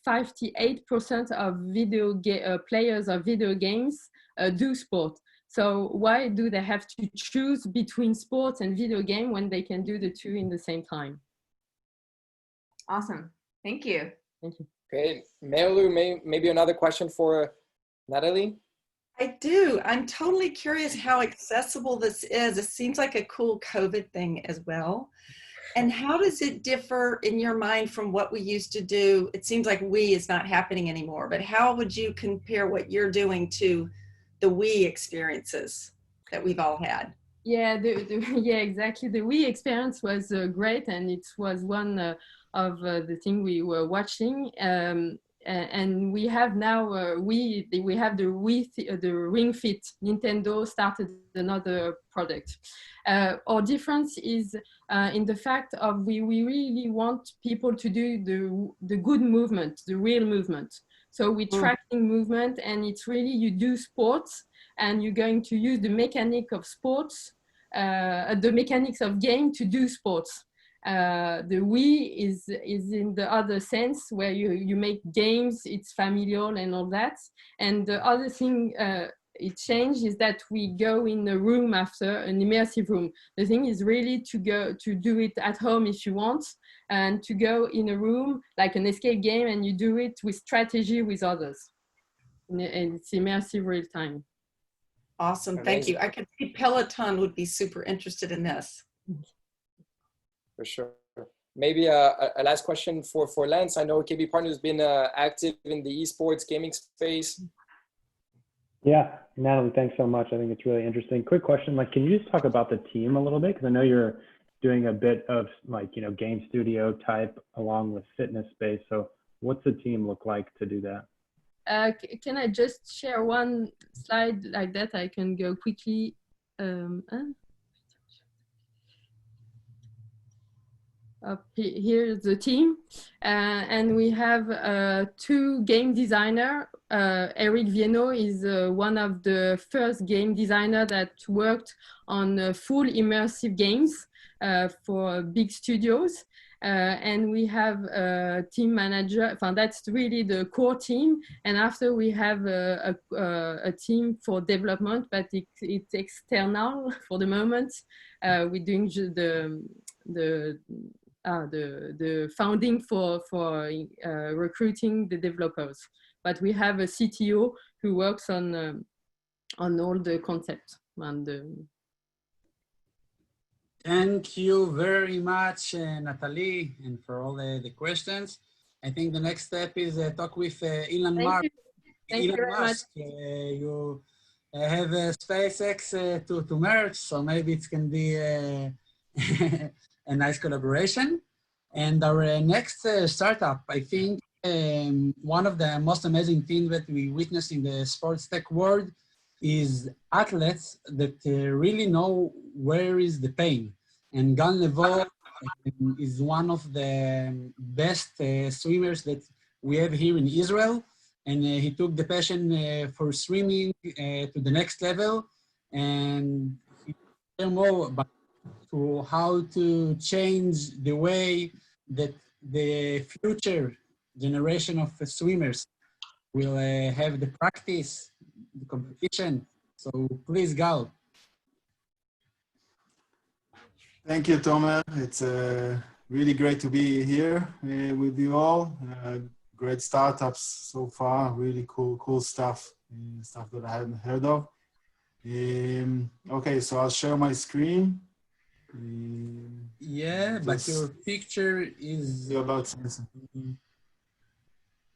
58% of players of video games do sport. So why do they have to choose between sports and video game when they can do the two in the same time? Awesome. Thank you. Thank you. Great. Melu, maybe another question for Nathalie? I do. I'm totally curious how accessible this is. It seems like a cool COVID thing as well. And how does it differ in your mind from what we used to do? It seems like Wii is not happening anymore, but how would you compare what you're doing to the Wii experiences that we've all had? Yeah, yeah, exactly. The Wii experience was great, and it was one of the thing we were watching. And we have now we have the the Ring Fit. Nintendo started another product. Our difference is in the fact of we really want people to do the good movement, the real movement. So we're tracking movement, and it's really you do sports, and you're going to use the mechanic of sports, the mechanics of game to do sports. The Wii is in the other sense where you make games, it's familial and all that. And the other thing it changed is that we go in a room after, an immersive room. The thing is really to go to do it at home if you want, and to go in a room like an escape game, and you do it with strategy with others. And it's immersive real time. Awesome, thank you. I could see Peloton would be super interested in this. For sure. Maybe a last question for Lance. I know KB Partners has been active in the esports gaming space. Yeah, Natalie, thanks so much. I think it's really interesting. Quick question, like, can you just talk about the team a little bit? Because I know you're doing a bit of like, you know, game studio type along with fitness space. So what's the team look like to do that? Can I just share one slide like that? I can go quickly. Here's the team, and we have two game designers. Eric Viennot is one of the first game designer that worked on full immersive games for big studios. And we have a team manager, that's really the core team. And after we have a team for development, but it's external for the moment. We're doing the funding for recruiting the developers. But we have a CTO who works on all the concepts and Thank you very much, Natalie, and for all the questions. I think the next step is talk with Elon Musk. Elon Musk, you have SpaceX to merge, so maybe it can be a nice collaboration. And our next startup, I think one of the most amazing things that we witness in the sports tech world is athletes that really know where is the pain. And Gan Levo is one of the best swimmers that we have here in Israel. And he took the passion for swimming to the next level. And he learned more about how to change the way that the future generation of swimmers will have the practice, the competition. So please, Gal. Thank you, Tomer. It's really great to be here with you all. Great startups so far, really cool stuff, stuff that I hadn't heard of. Okay, so I'll share my screen. Yeah, but your picture is about.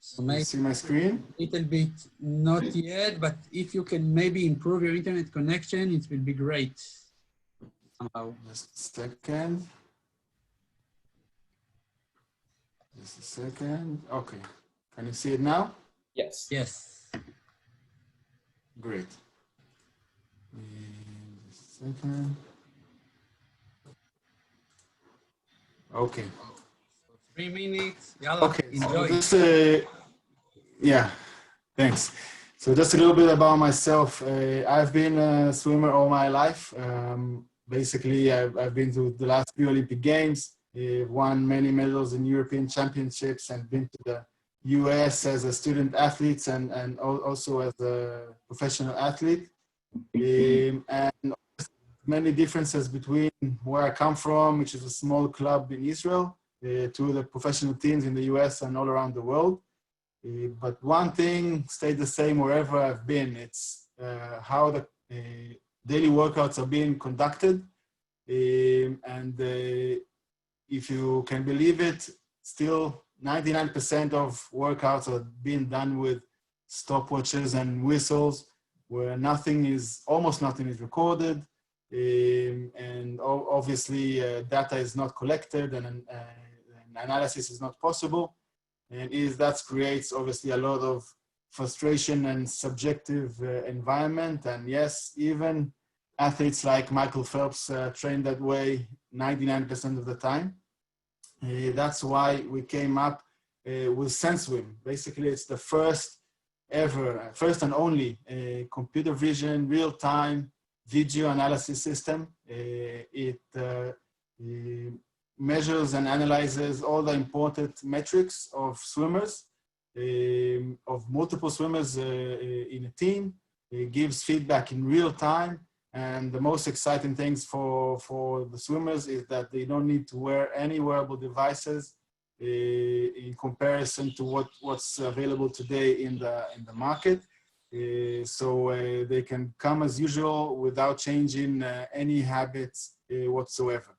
So maybe see my screen? A little bit, not yet, but if you can maybe improve your internet connection, it will be great. Somehow. Just a second. Just a second. Okay. Can you see it now? Yes. Yes. Great. Just a second. Okay. 3 minutes. Okay. Enjoy. So just, yeah, thanks. So just a little bit about myself. I've been a swimmer all my life. Basically, I've been to the last few Olympic Games, won many medals in European championships, and been to the US as a student athlete and also as a professional athlete. And many differences between where I come from, which is a small club in Israel, to the professional teams in the US and all around the world. But one thing stayed the same wherever I've been. It's how the daily workouts are being conducted. And if you can believe it, still 99% of workouts are being done with stopwatches and whistles, where almost nothing is recorded. and obviously data is not collected and analysis is not possible. And that creates obviously a lot of frustration and subjective environment. And yes, even athletes like Michael Phelps train that way 99% of the time. That's why we came up with SenseSwim. Basically, it's the first and only computer vision, real-time video analysis system. It measures and analyzes all the important metrics of swimmers, of multiple swimmers in a team. It gives feedback in real time. And the most exciting things for the swimmers is that they don't need to wear any wearable devices in comparison to what's available today in the market. So they can come as usual without changing any habits whatsoever.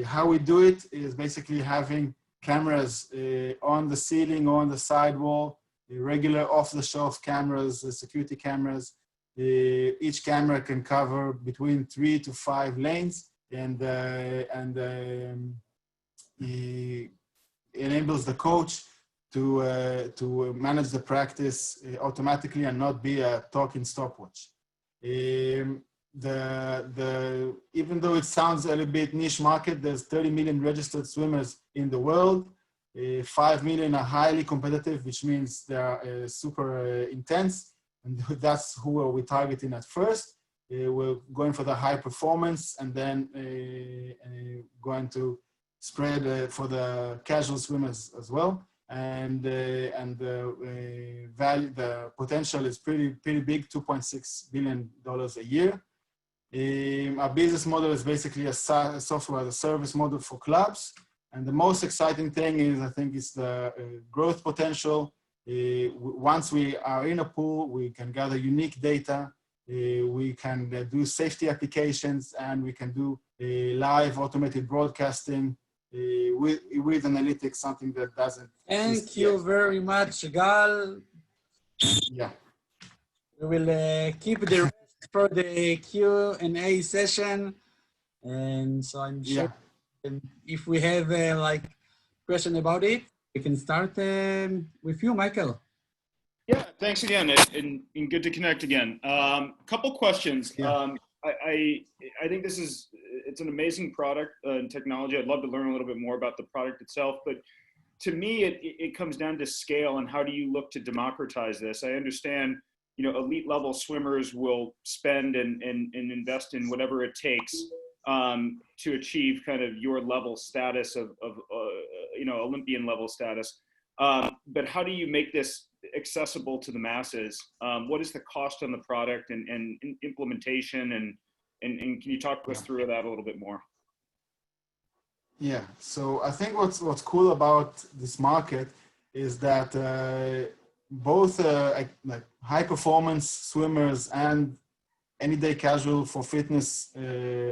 How we do it is basically having cameras on the ceiling, on the sidewall, regular off-the-shelf cameras, security cameras. Each camera can cover between 3 to 5 lanes, and enables the coach to manage the practice automatically and not be a talking stopwatch. Even though it sounds a little bit niche market, there's 30 million registered swimmers in the world. 5 million are highly competitive, which means they are super intense. And that's who we're targeting at first. We're going for the high performance, and then going to spread for the casual swimmers as well. And the value, the potential is pretty big, $2.6 billion a year. Our business model is basically a software as a service model for clubs. And the most exciting thing is, I think, is the growth potential. Once we are in a pool, we can gather unique data, we can do safety applications, and we can do live automated broadcasting with analytics, something that doesn't. Thank you very much, Gal. Yeah. We will keep the rest for the Q&A session. And so I'm sure if we have like question about it, we can start with you, Michael. Yeah, thanks again, and good to connect again. Couple questions. Yeah. I think it's an amazing product and technology. I'd love to learn a little bit more about the product itself, but to me, it comes down to scale and how do you look to democratize this? I understand, elite level swimmers will spend and invest in whatever it takes to achieve kind of your level status of Olympian level status. But how do you make this accessible to the masses? What is the cost on the product and implementation? And can you talk us through that a little bit more? Yeah, so I think what's cool about this market is that both like high performance swimmers and anyday casual for fitness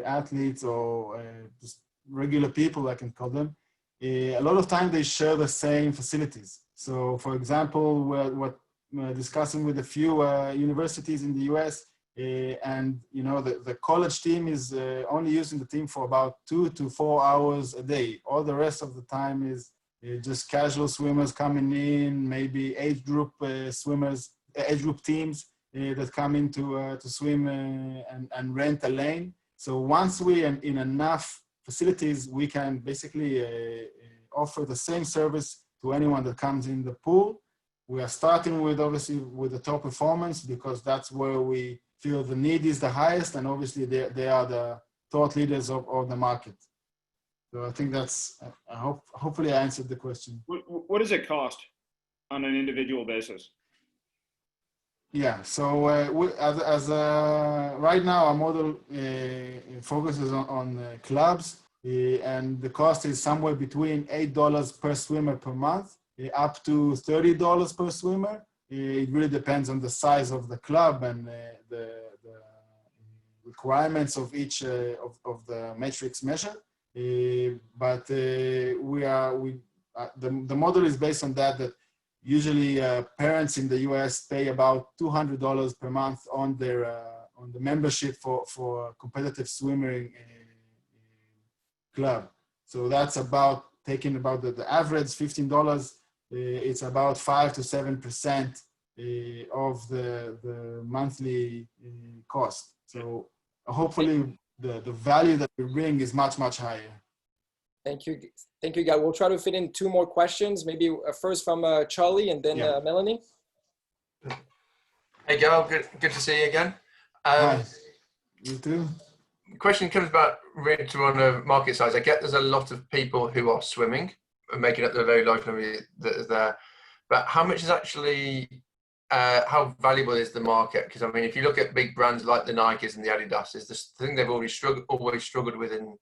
athletes or just regular people, I can call them, a lot of time they share the same facilities. So for example, we're discussing with a few universities in the US, and the college team is only using the team for about 2 to 4 hours a day. All the rest of the time is just casual swimmers coming in, maybe age group swimmers, age group teams that come in to swim and rent a lane. So once we are in enough facilities, we can basically offer the same service to anyone that comes in the pool. We are starting with obviously with the top performance because that's where we feel the need is the highest, and obviously they are the thought leaders of the market. So I think that's, hopefully I answered the question. What does it cost on an individual basis? Yeah, so right now our model focuses on clubs, and the cost is somewhere between $8 per swimmer per month, up to $30 per swimmer. It really depends on the size of the club and the requirements of each of the metrics measured. But the model is based on that usually parents in the US pay about $200 per month on the membership for competitive swimming club. So that's about taking about the average $15. It's about 5 to 7% of the monthly cost. So hopefully the value that we bring is much higher. Thank you, Gal. We'll try to fit in 2 more questions. Maybe first from Charlie and then Melanie. Hey, Gal. Good to see you again. Hi. You too. Question comes back really to on the market size. I get there's a lot of people who are swimming and making up the very large number that is there, but how much is actually how valuable is the market? Because I mean, if you look at big brands like the Nikes and the Adidas, is the thing they've always struggled with in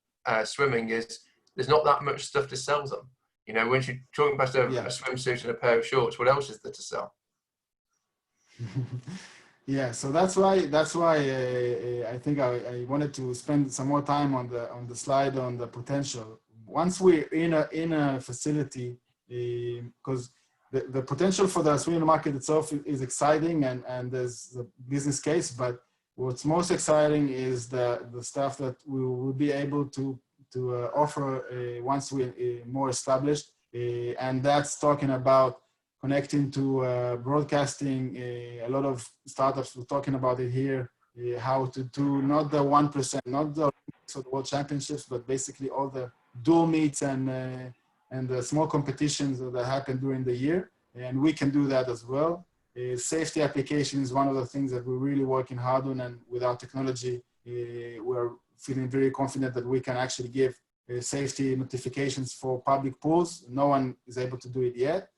swimming is there's not that much stuff to sell them. You know, when you're talking about a swimsuit and a pair of shorts, what else is there to sell? Yeah, so that's why I think I wanted to spend some more time on the slide on the potential. Once we're in a facility, because the potential for the swimming market itself is exciting and there's the business case, but what's most exciting is the stuff that we will be able to offer once we're more established, and that's talking about connecting to broadcasting. A lot of startups were talking about it here, how to do not the 1%, not the World Championships, but basically all the dual meets and the small competitions that happen during the year. And we can do that as well. Safety application is one of the things that we're really working hard on, and with our technology, we're feeling very confident that we can actually give safety notifications for public pools. No one is able to do it yet.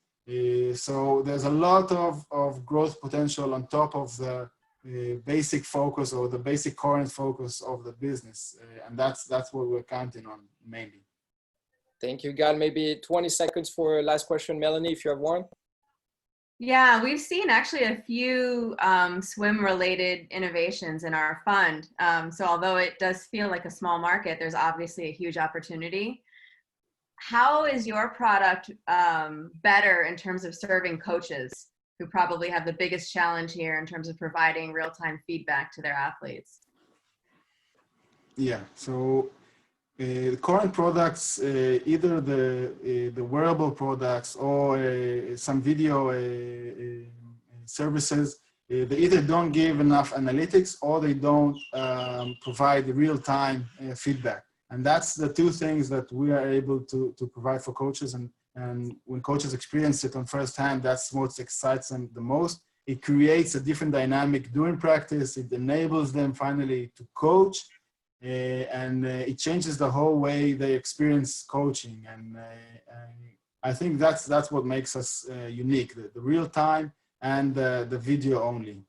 So there's a lot of growth potential on top of the basic focus or the basic current focus of the business. And that's what we're counting on mainly. Thank you, Gal. Maybe 20 seconds for last question, Melanie, if you have one. Yeah, we've seen actually a few swim-related innovations in our fund. So although it does feel like a small market, there's obviously a huge opportunity. How is your product better in terms of serving coaches who probably have the biggest challenge here in terms of providing real-time feedback to their athletes? Yeah, so current products, either the wearable products or some video services, they either don't give enough analytics or they don't provide real-time feedback. And that's the 2 things that we are able to provide for coaches. And when coaches experience it on first hand, that's what excites them the most. It creates a different dynamic during practice. It enables them finally to coach. And it changes the whole way they experience coaching. And I think that's what makes us unique, the real time and the video only.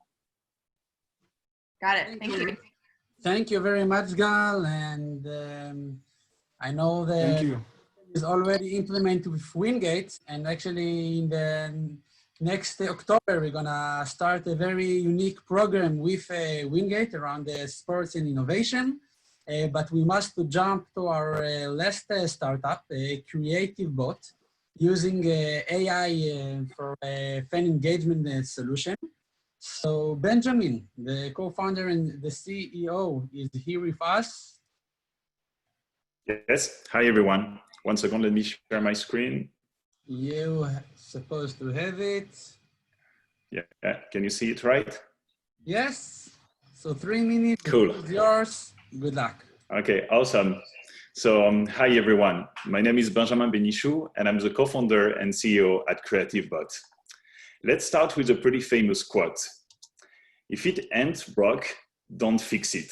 Got it. Thank you. Thank you very much, Gal. And I know that is already implemented with Wingate. And actually in the next October, we're gonna start a very unique program with Wingate around the sports and innovation. But we must jump to our last startup, Creative Bot, using AI for a fan engagement solution. So Benjamin, the co-founder and the CEO, is here with us. Yes. Hi, everyone. One second, let me share my screen. You're supposed to have it. Yeah. Can you see it right? Yes. So 3 minutes. Cool. It's yours. Good luck. Okay, awesome. So hi, everyone. My name is Benjamin Benichou, and I'm the co-founder and CEO at Creative Bot. Let's start with a pretty famous quote. If it ain't broke, don't fix it.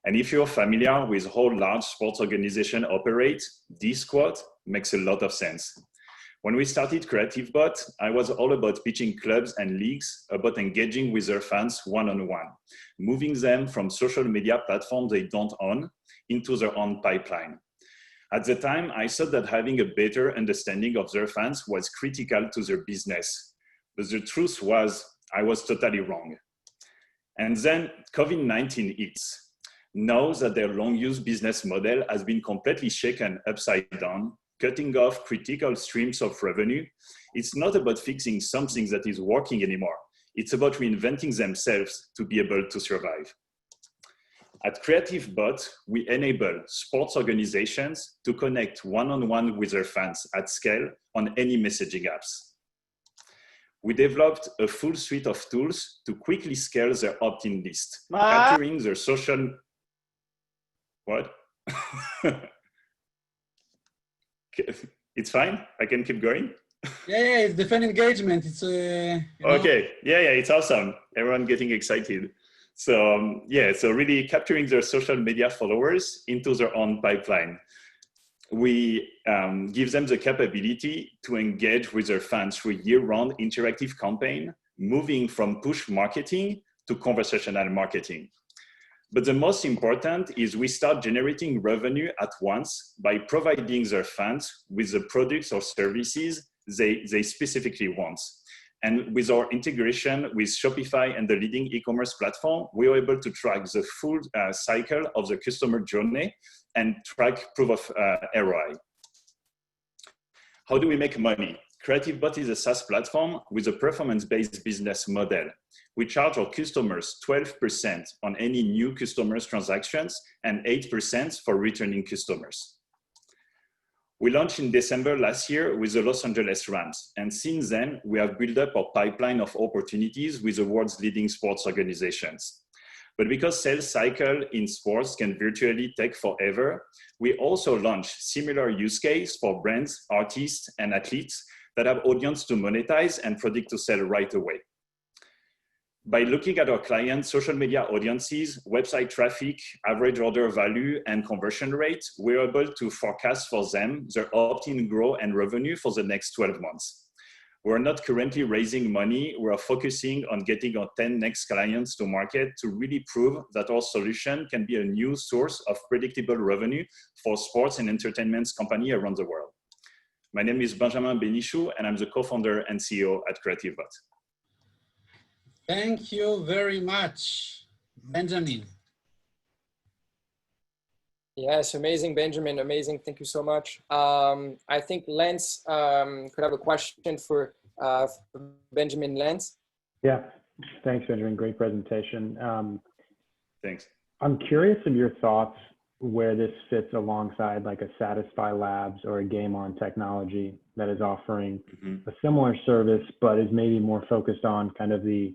And if you're familiar with how large sports organizations operate, this quote makes a lot of sense. When we started Creative Bot, I was all about pitching clubs and leagues about engaging with their fans one-on-one, moving them from social media platforms they don't own into their own pipeline. At the time, I thought that having a better understanding of their fans was critical to their business. But the truth was, I was totally wrong. And then COVID-19 hits. Now that their long-use business model has been completely shaken upside down, cutting off critical streams of revenue, it's not about fixing something that is working anymore. It's about reinventing themselves to be able to survive. At CreativeBot, we enable sports organizations to connect one-on-one with their fans at scale on any messaging apps. We developed a full suite of tools to quickly scale their opt-in list, capturing their social... What? It's fine? I can keep going? Yeah, it's the fan engagement. It's okay, yeah, it's awesome. Everyone getting excited. So so really capturing their social media followers into their own pipeline. We give them the capability to engage with their fans through year-round interactive campaign, moving from push marketing to conversational marketing. But the most important is we start generating revenue at once by providing their fans with the products or services they specifically want. And with our integration with Shopify and the leading e-commerce platform, we are able to track the full cycle of the customer journey and track proof of ROI. How do we make money? CreativeBot is a SaaS platform with a performance-based business model. We charge our customers 12% on any new customers transactions and 8% for returning customers. We launched in December last year with the Los Angeles Rams. And since then, we have built up a pipeline of opportunities with the world's leading sports organizations. But because sales cycle in sports can virtually take forever, we also launched similar use case for brands, artists, and athletes that have audience to monetize and product to sell right away. By looking at our clients' social media audiences, website traffic, average order value, and conversion rate, we're able to forecast for them their opt-in growth and revenue for the next 12 months. We're not currently raising money. We're focusing on getting our 10 next clients to market to really prove that our solution can be a new source of predictable revenue for sports and entertainment companies around the world. My name is Benjamin Benichou, and I'm the co-founder and CEO at CreativeBot. Thank you very much, Benjamin. Yes, amazing, Benjamin, amazing. Thank you so much. I think Lance could have a question for Benjamin. Lance. Yeah, thanks, Benjamin. Great presentation. Thanks. I'm curious of your thoughts where this fits alongside like a Satisfy Labs or a Game On Technology that is offering a similar service, but is maybe more focused on kind of the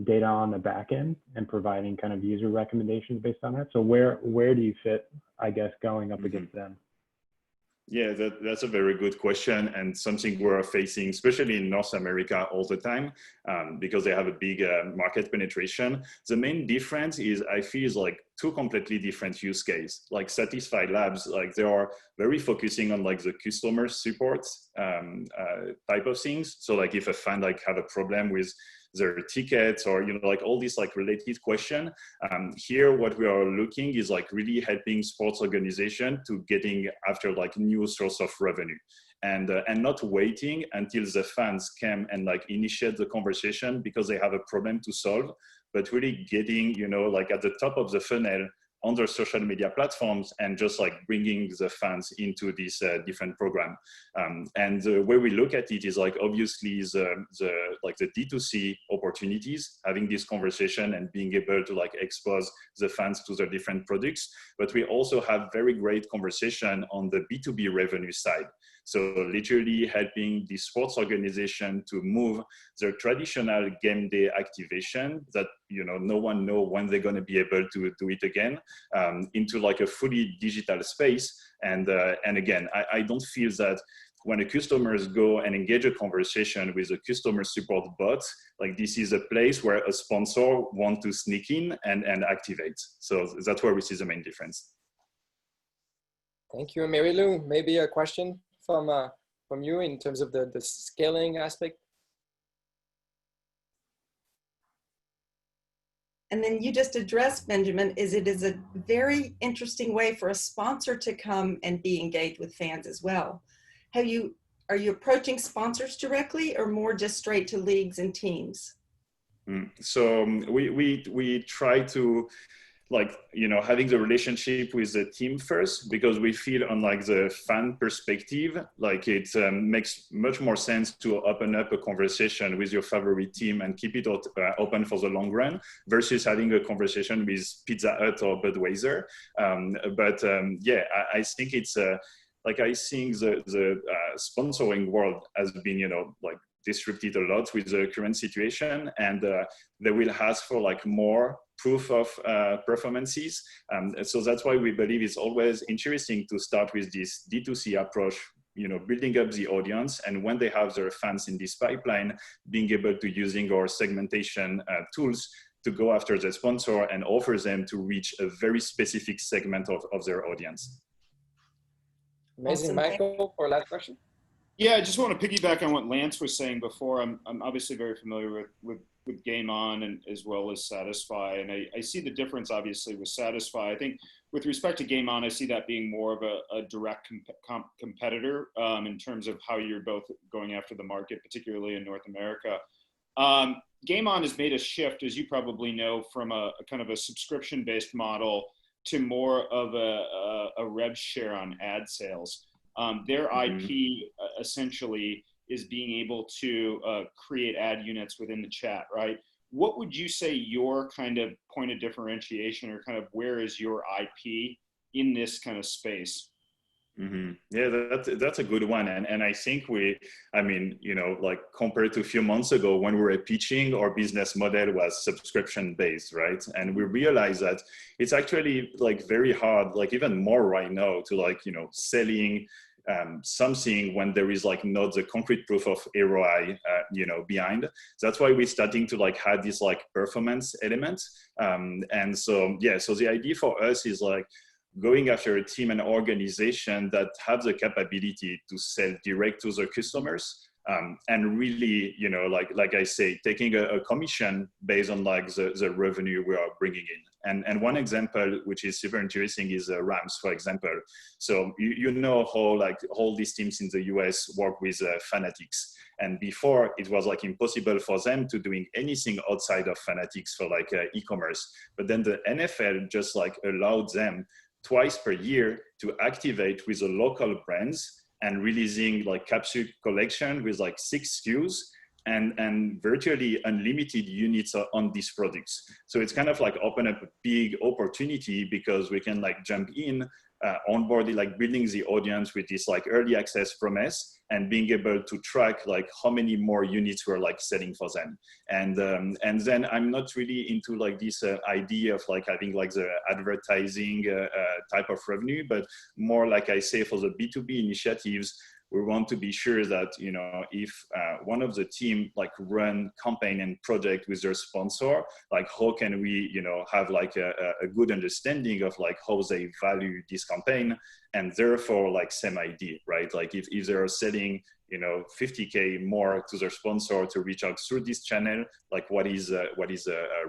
data on the back end and providing kind of user recommendations based on that. So where do you fit, I guess, going up against them? Yeah, that's a very good question, and something we're facing, especially in North America all the time, because they have a big market penetration. The main difference is, I feel, is like two completely different use cases. Like Satisfy Labs, like they are very focusing on like the customer support type of things. So like if a fan like have a problem with their tickets or, you know, like all these like related question. Here, what we are looking is like really helping sports organization to getting after like new source of revenue and not waiting until the fans come and like initiate the conversation because they have a problem to solve, but really getting, you know, like at the top of the funnel on their social media platforms and just like bringing the fans into this different program. And the way we look at it is like obviously the D2C opportunities, having this conversation and being able to like expose the fans to their different products. But we also have very great conversation on the B2B revenue side. So literally helping the sports organization to move their traditional game day activation that, you know, no one know when they're going to be able to do it again, into like a fully digital space. And again, I don't feel that when a customers go and engage a conversation with a customer support bot, like this is a place where a sponsor want to sneak in and activate. So that's where we see the main difference. Thank you. Mary Lou, maybe a question from you in terms of the scaling aspect? And then you just addressed, Benjamin, it is a very interesting way for a sponsor to come and be engaged with fans as well. Are you approaching sponsors directly or more just straight to leagues and teams? So we try to like, you know, having the relationship with the team first, because we feel on like the fan perspective, like it makes much more sense to open up a conversation with your favorite team and keep it open for the long run versus having a conversation with Pizza Hut or Budweiser. Yeah, I think it's like, I think the sponsoring world has been, you know, like disrupted a lot with the current situation, and they will ask for like more proof of performances. So that's why we believe it's always interesting to start with this D2C approach, you know, building up the audience, and when they have their fans in this pipeline, being able to using our segmentation tools to go after the sponsor and offer them to reach a very specific segment of their audience. Amazing. Michael, for last question. Yeah, I just want to piggyback on what Lance was saying before. I'm obviously very familiar with Game On and as well as Satisfy, and I see the difference obviously with Satisfy. I think with respect to Game On, I see that being more of a direct competitor in terms of how you're both going after the market, particularly in North America. Game On has made a shift, as you probably know, from a kind of a subscription-based model to more of a rev share on ad sales. Their IP essentially is being able to create ad units within the chat, right? What would you say your kind of point of differentiation, or kind of where is your IP in this kind of space? Yeah, that's a good one. And I think I mean, you know, like compared to a few months ago when we were pitching, our business model was subscription based, right? And we realized that it's actually like very hard, like even more right now, to like, you know, selling something when there is like not the concrete proof of ROI, you know, behind. That's why we're starting to like have this like performance element. And so, yeah, so the idea for us is like going after a team and organization that have the capability to sell direct to their customers. And really, you know, like I say, taking a commission based on like the revenue we are bringing in. And one example, which is super interesting, is Rams, for example. So you know how like all these teams in the US work with Fanatics. And before, it was like impossible for them to doing anything outside of Fanatics for like e-commerce. But then the NFL just like allowed them twice per year to activate with the local brands and releasing like capsule collection with like 6 SKUs and virtually unlimited units on these products. So it's kind of like open up a big opportunity because we can like jump in, onboarding, like building the audience with this like early access promise and being able to track like how many more units we're like selling for them. And then I'm not really into like this idea of like having like the advertising type of revenue, but more like I say for the B2B initiatives, we want to be sure that, you know, if one of the team like run campaign and project with their sponsor, like how can we, you know, have like a good understanding of like how they value this campaign, and therefore like same idea, right? Like if they're selling, you know, 50K more to their sponsor to reach out through this channel, like what is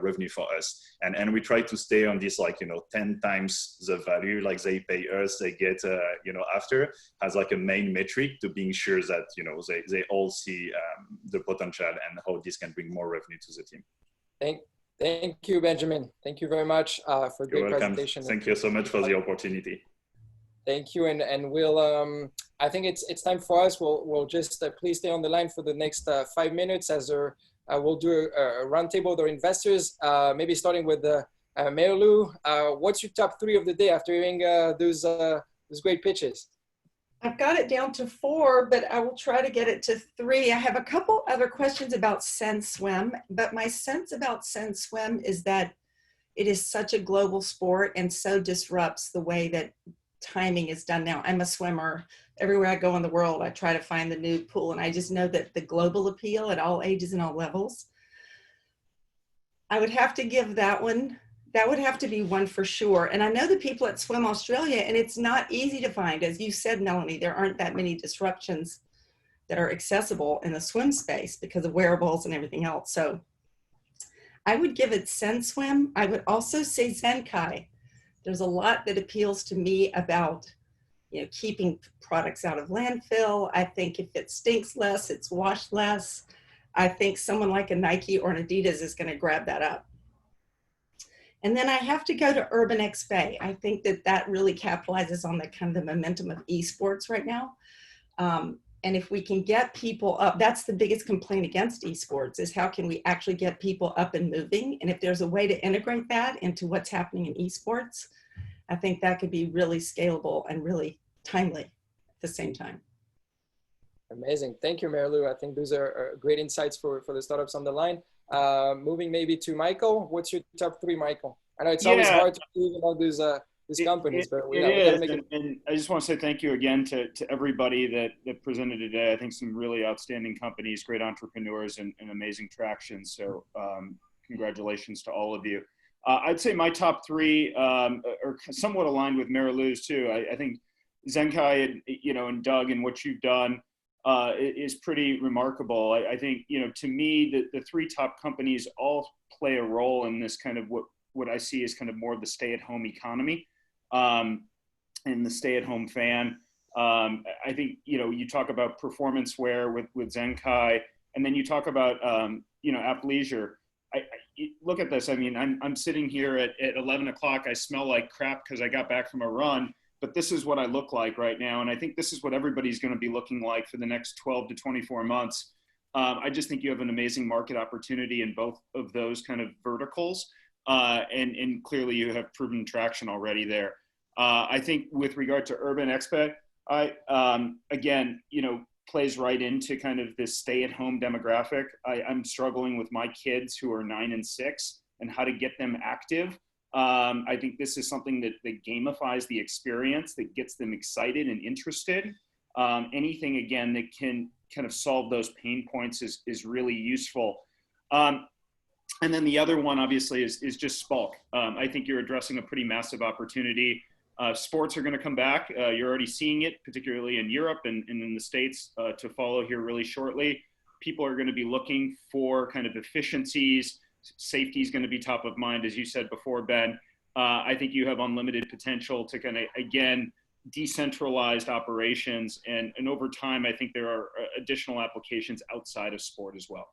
revenue for us? And we try to stay on this, like, you know, 10 times the value, like they pay us, they get, you know, after, as like a main metric to being sure that, you know, they all see the potential and how this can bring more revenue to the team. Thank you, Benjamin. Thank you very much for a great presentation. Thank you so much for the opportunity. Thank you, and we'll. I think it's time for us. We'll just please stay on the line for the next 5 minutes as we'll do a roundtable with our investors. Maybe starting with Marilou. What's your top 3 of the day after hearing those great pitches? I've got it down to 4, but I will try to get it to 3. I have a couple other questions about SenSwim, but my sense about SenSwim is that it is such a global sport and so disrupts the way that timing is done now. I'm a swimmer. Everywhere I go in the world, I try to find the nude pool, and I just know that the global appeal at all ages and all levels, I would have to give that one. That would have to be one for sure. And I know the people at Swim Australia, and it's not easy to find. As you said, Melanie, there aren't that many disruptions that are accessible in the swim space because of wearables and everything else. So I would give it SenSwim. I would also say Zenkai. There's a lot that appeals to me about, you know, keeping products out of landfill. I think if it stinks less, it's washed less. I think someone like a Nike or an Adidas is going to grab that up. And then I have to go to Urban XP. I think that that really capitalizes on the kind of the momentum of esports right now. And if we can get people up, that's the biggest complaint against esports, is how can we actually get people up and moving? And if there's a way to integrate that into what's happening in esports, I think that could be really scalable and really timely at the same time. Amazing. Thank you, Marilu. I think those are great insights for the startups on the line. Moving maybe to Michael. What's your top 3, Michael? I know it's always hard to do about these companies, but we gotta make it. And I just want to say thank you again to everybody that presented today. I think some really outstanding companies, great entrepreneurs, and amazing traction. So congratulations to all of you. I'd say my top 3 are somewhat aligned with Marilu's too. I think Zenkai, and Doug, and what you've done is pretty remarkable. I think, to me, the 3 top companies all play a role in this kind of what I see as kind of more of the stay-at-home economy and the stay-at-home fan. I think, you talk about performance wear with Zenkai, and then you talk about, athleisure. I look at this. I mean, I'm sitting here at 11 o'clock. I smell like crap because I got back from a run. But this is what I look like right now. And I think this is what everybody's going to be looking like for the next 12 to 24 months. I just think you have an amazing market opportunity in both of those kind of verticals. And clearly you have proven traction already there. I think with regard to Urban XP, again, plays right into kind of this stay-at-home demographic. I'm struggling with my kids who are 9 and 6 and how to get them active. I think this is something that gamifies the experience, that gets them excited and interested. Anything, again, that can kind of solve those pain points is really useful. And then the other one, obviously, is just Spalk. I think you're addressing a pretty massive opportunity. Sports are going to come back. You're already seeing it, particularly in Europe and in the States, to follow here really shortly. People are going to be looking for kind of efficiencies. Safety is going to be top of mind, as you said before, Ben. I think you have unlimited potential to kind of, again, decentralized operations. And over time, I think there are additional applications outside of sport as well.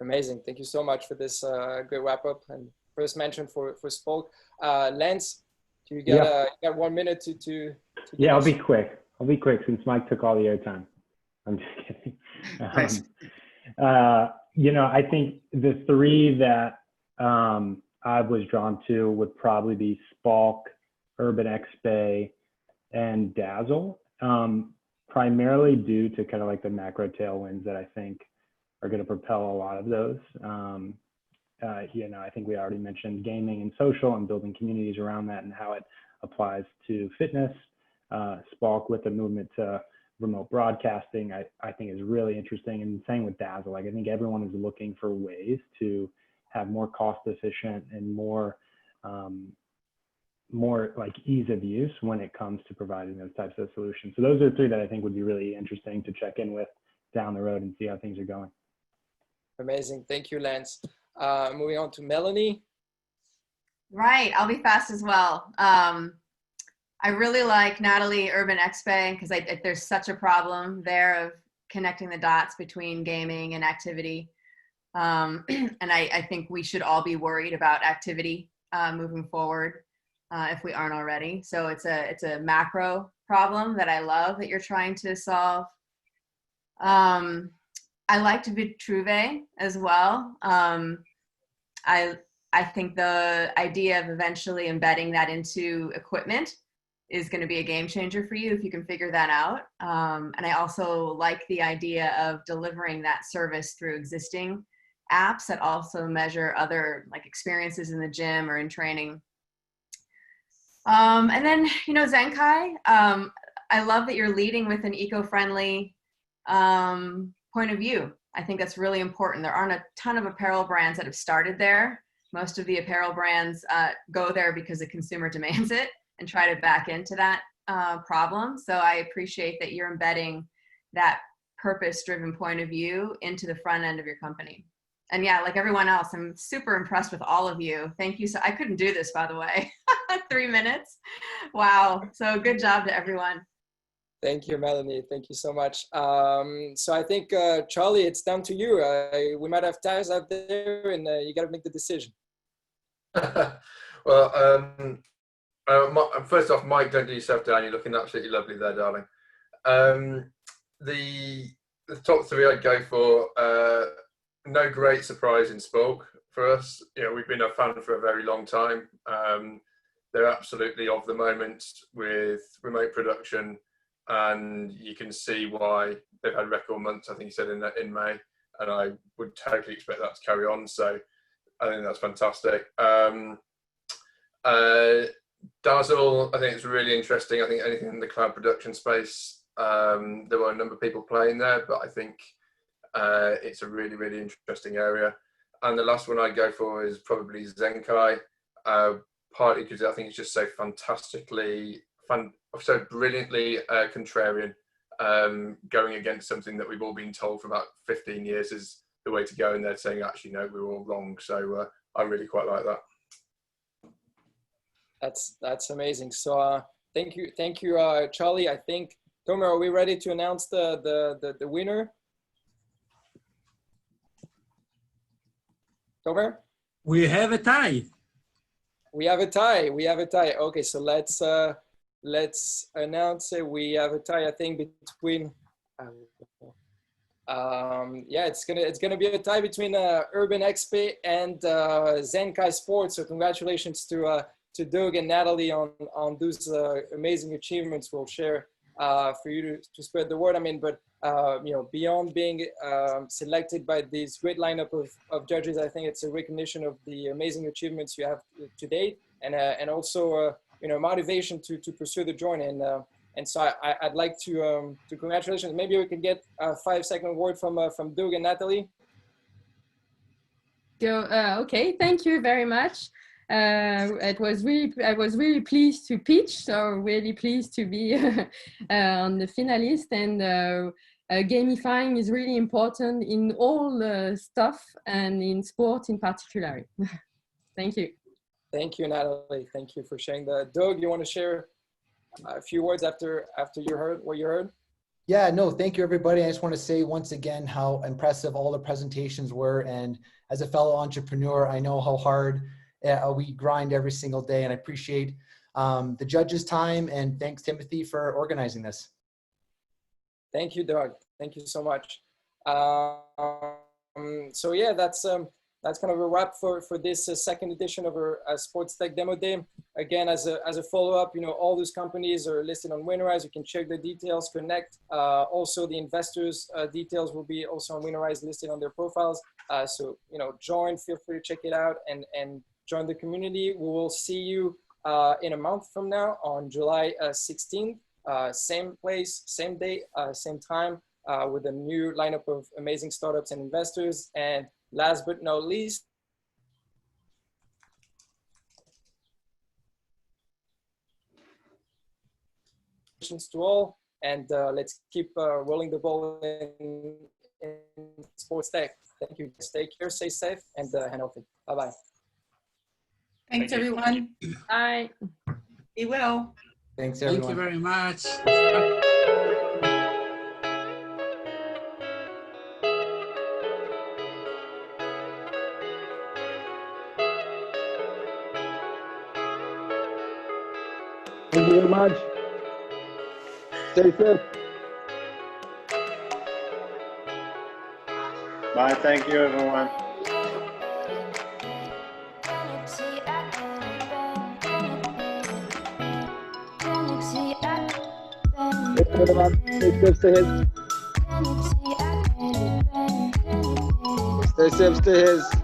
Amazing. Thank you so much for this great wrap up. And first mention for Spalk. Lance, do you get got 1 minute to yeah, I'll be quick. Since Mike took all the airtime. I'm just kidding. Thanks. I think the 3 that I was drawn to would probably be Spalk, Urban XP, and Dazzle, primarily due to kind of like the macro tailwinds that I think are going to propel a lot of those. I think we already mentioned gaming and social and building communities around that and how it applies to fitness. Spalk with the movement to remote broadcasting, I think is really interesting. And same with Dazzle. Like, I think everyone is looking for ways to have more cost efficient and more like ease of use when it comes to providing those types of solutions. So those are 3 that I think would be really interesting to check in with down the road and see how things are going. Amazing. Thank you, Lance. Moving on to Melanie. Right. I'll be fast as well. I really like Natalie Urban XP because there's such a problem there of connecting the dots between gaming and activity. And I think we should all be worried about activity moving forward if we aren't already. So it's a macro problem that I love that you're trying to solve. I liked Vitruve as well. I think the idea of eventually embedding that into equipment is going to be a game changer for you if you can figure that out. And I also like the idea of delivering that service through existing apps that also measure other like experiences in the gym or in training. And then, Zenkai, I love that you're leading with an eco-friendly point of view. I think that's really important. There aren't a ton of apparel brands that have started there. Most of the apparel brands go there because the consumer demands it and try to back into that problem. So I appreciate that you're embedding that purpose-driven point of view into the front end of your company. And yeah, like everyone else, I'm super impressed with all of you. Thank you. So I couldn't do this, by the way. 3 minutes. Wow. So good job to everyone. Thank you, Melanie. Thank you so much. So I think, Charlie, it's down to you. We might have tires out there and you got to make the decision. Well, first off, Mike, don't do yourself down. You're looking absolutely lovely there, darling. The top three I'd go for, no great surprise in Spork for us. You know, we've been a fan for a very long time. They're absolutely of the moment with remote production, and you can see why they've had record months, I think you said in May, and I would totally expect that to carry on. So I think that's fantastic. Dazzle, I think it's really interesting. I think anything in the cloud production space, there were a number of people playing there, but I think it's a really, really interesting area. And the last one I'd go for is probably Zenkai, partly because I think it's just so fantastically so brilliantly contrarian, going against something that we've all been told for about 15 years is the way to go, and they're saying actually no, we were all wrong. So I really quite like that. That's amazing. So thank you, Charlie. I think, Tomer, are we ready to announce the winner? Tomer? We have a tie. We have a tie. Okay, so let's announce it. We have a tie, I think, between it's gonna be a tie between Urban XP and Zenkai Sports. So congratulations to Doug and Natalie on those amazing achievements. We'll share for you to spread the word. I mean, but beyond being selected by this great lineup of judges, I think it's a recognition of the amazing achievements you have to date, and also motivation to pursue the joint. And so I'd like to congratulations. Maybe we can get a 5-second word from Doug and Natalie. Okay, thank you very much. I was really pleased to pitch, so really pleased to be on the finalist. And gamifying is really important in all stuff and in sport in particular. Thank you. Thank you, Natalie. Thank you for sharing that. Doug, you want to share a few words after you heard what you heard? Yeah, no, thank you, everybody. I just want to say once again how impressive all the presentations were. And as a fellow entrepreneur, I know how hard we grind every single day, and I appreciate the judges' time, and thanks, Timothy, for organizing this. Thank you, Doug. Thank you so much. So yeah, that's kind of a wrap for this second edition of our Sports Tech Demo Day. Again, as a follow-up, all those companies are listed on Winterize. You can check the details, connect. Also, the investors' details will be also on Winterize, listed on their profiles. So join. Feel free to check it out and join the community. We will see you in a month from now on July 16th. Same place, same day, same time, with a new lineup of amazing startups and investors. And last but not least, to all, and let's keep rolling the ball in sports tech. Thank you. Stay care, stay safe, and healthy. Bye-bye. Thanks, everyone. Bye. Be well. Thanks, everyone. Thank you very much. Thank you very much. Stay safe. Bye. Thank you, everyone. Stay safe, stay healthy.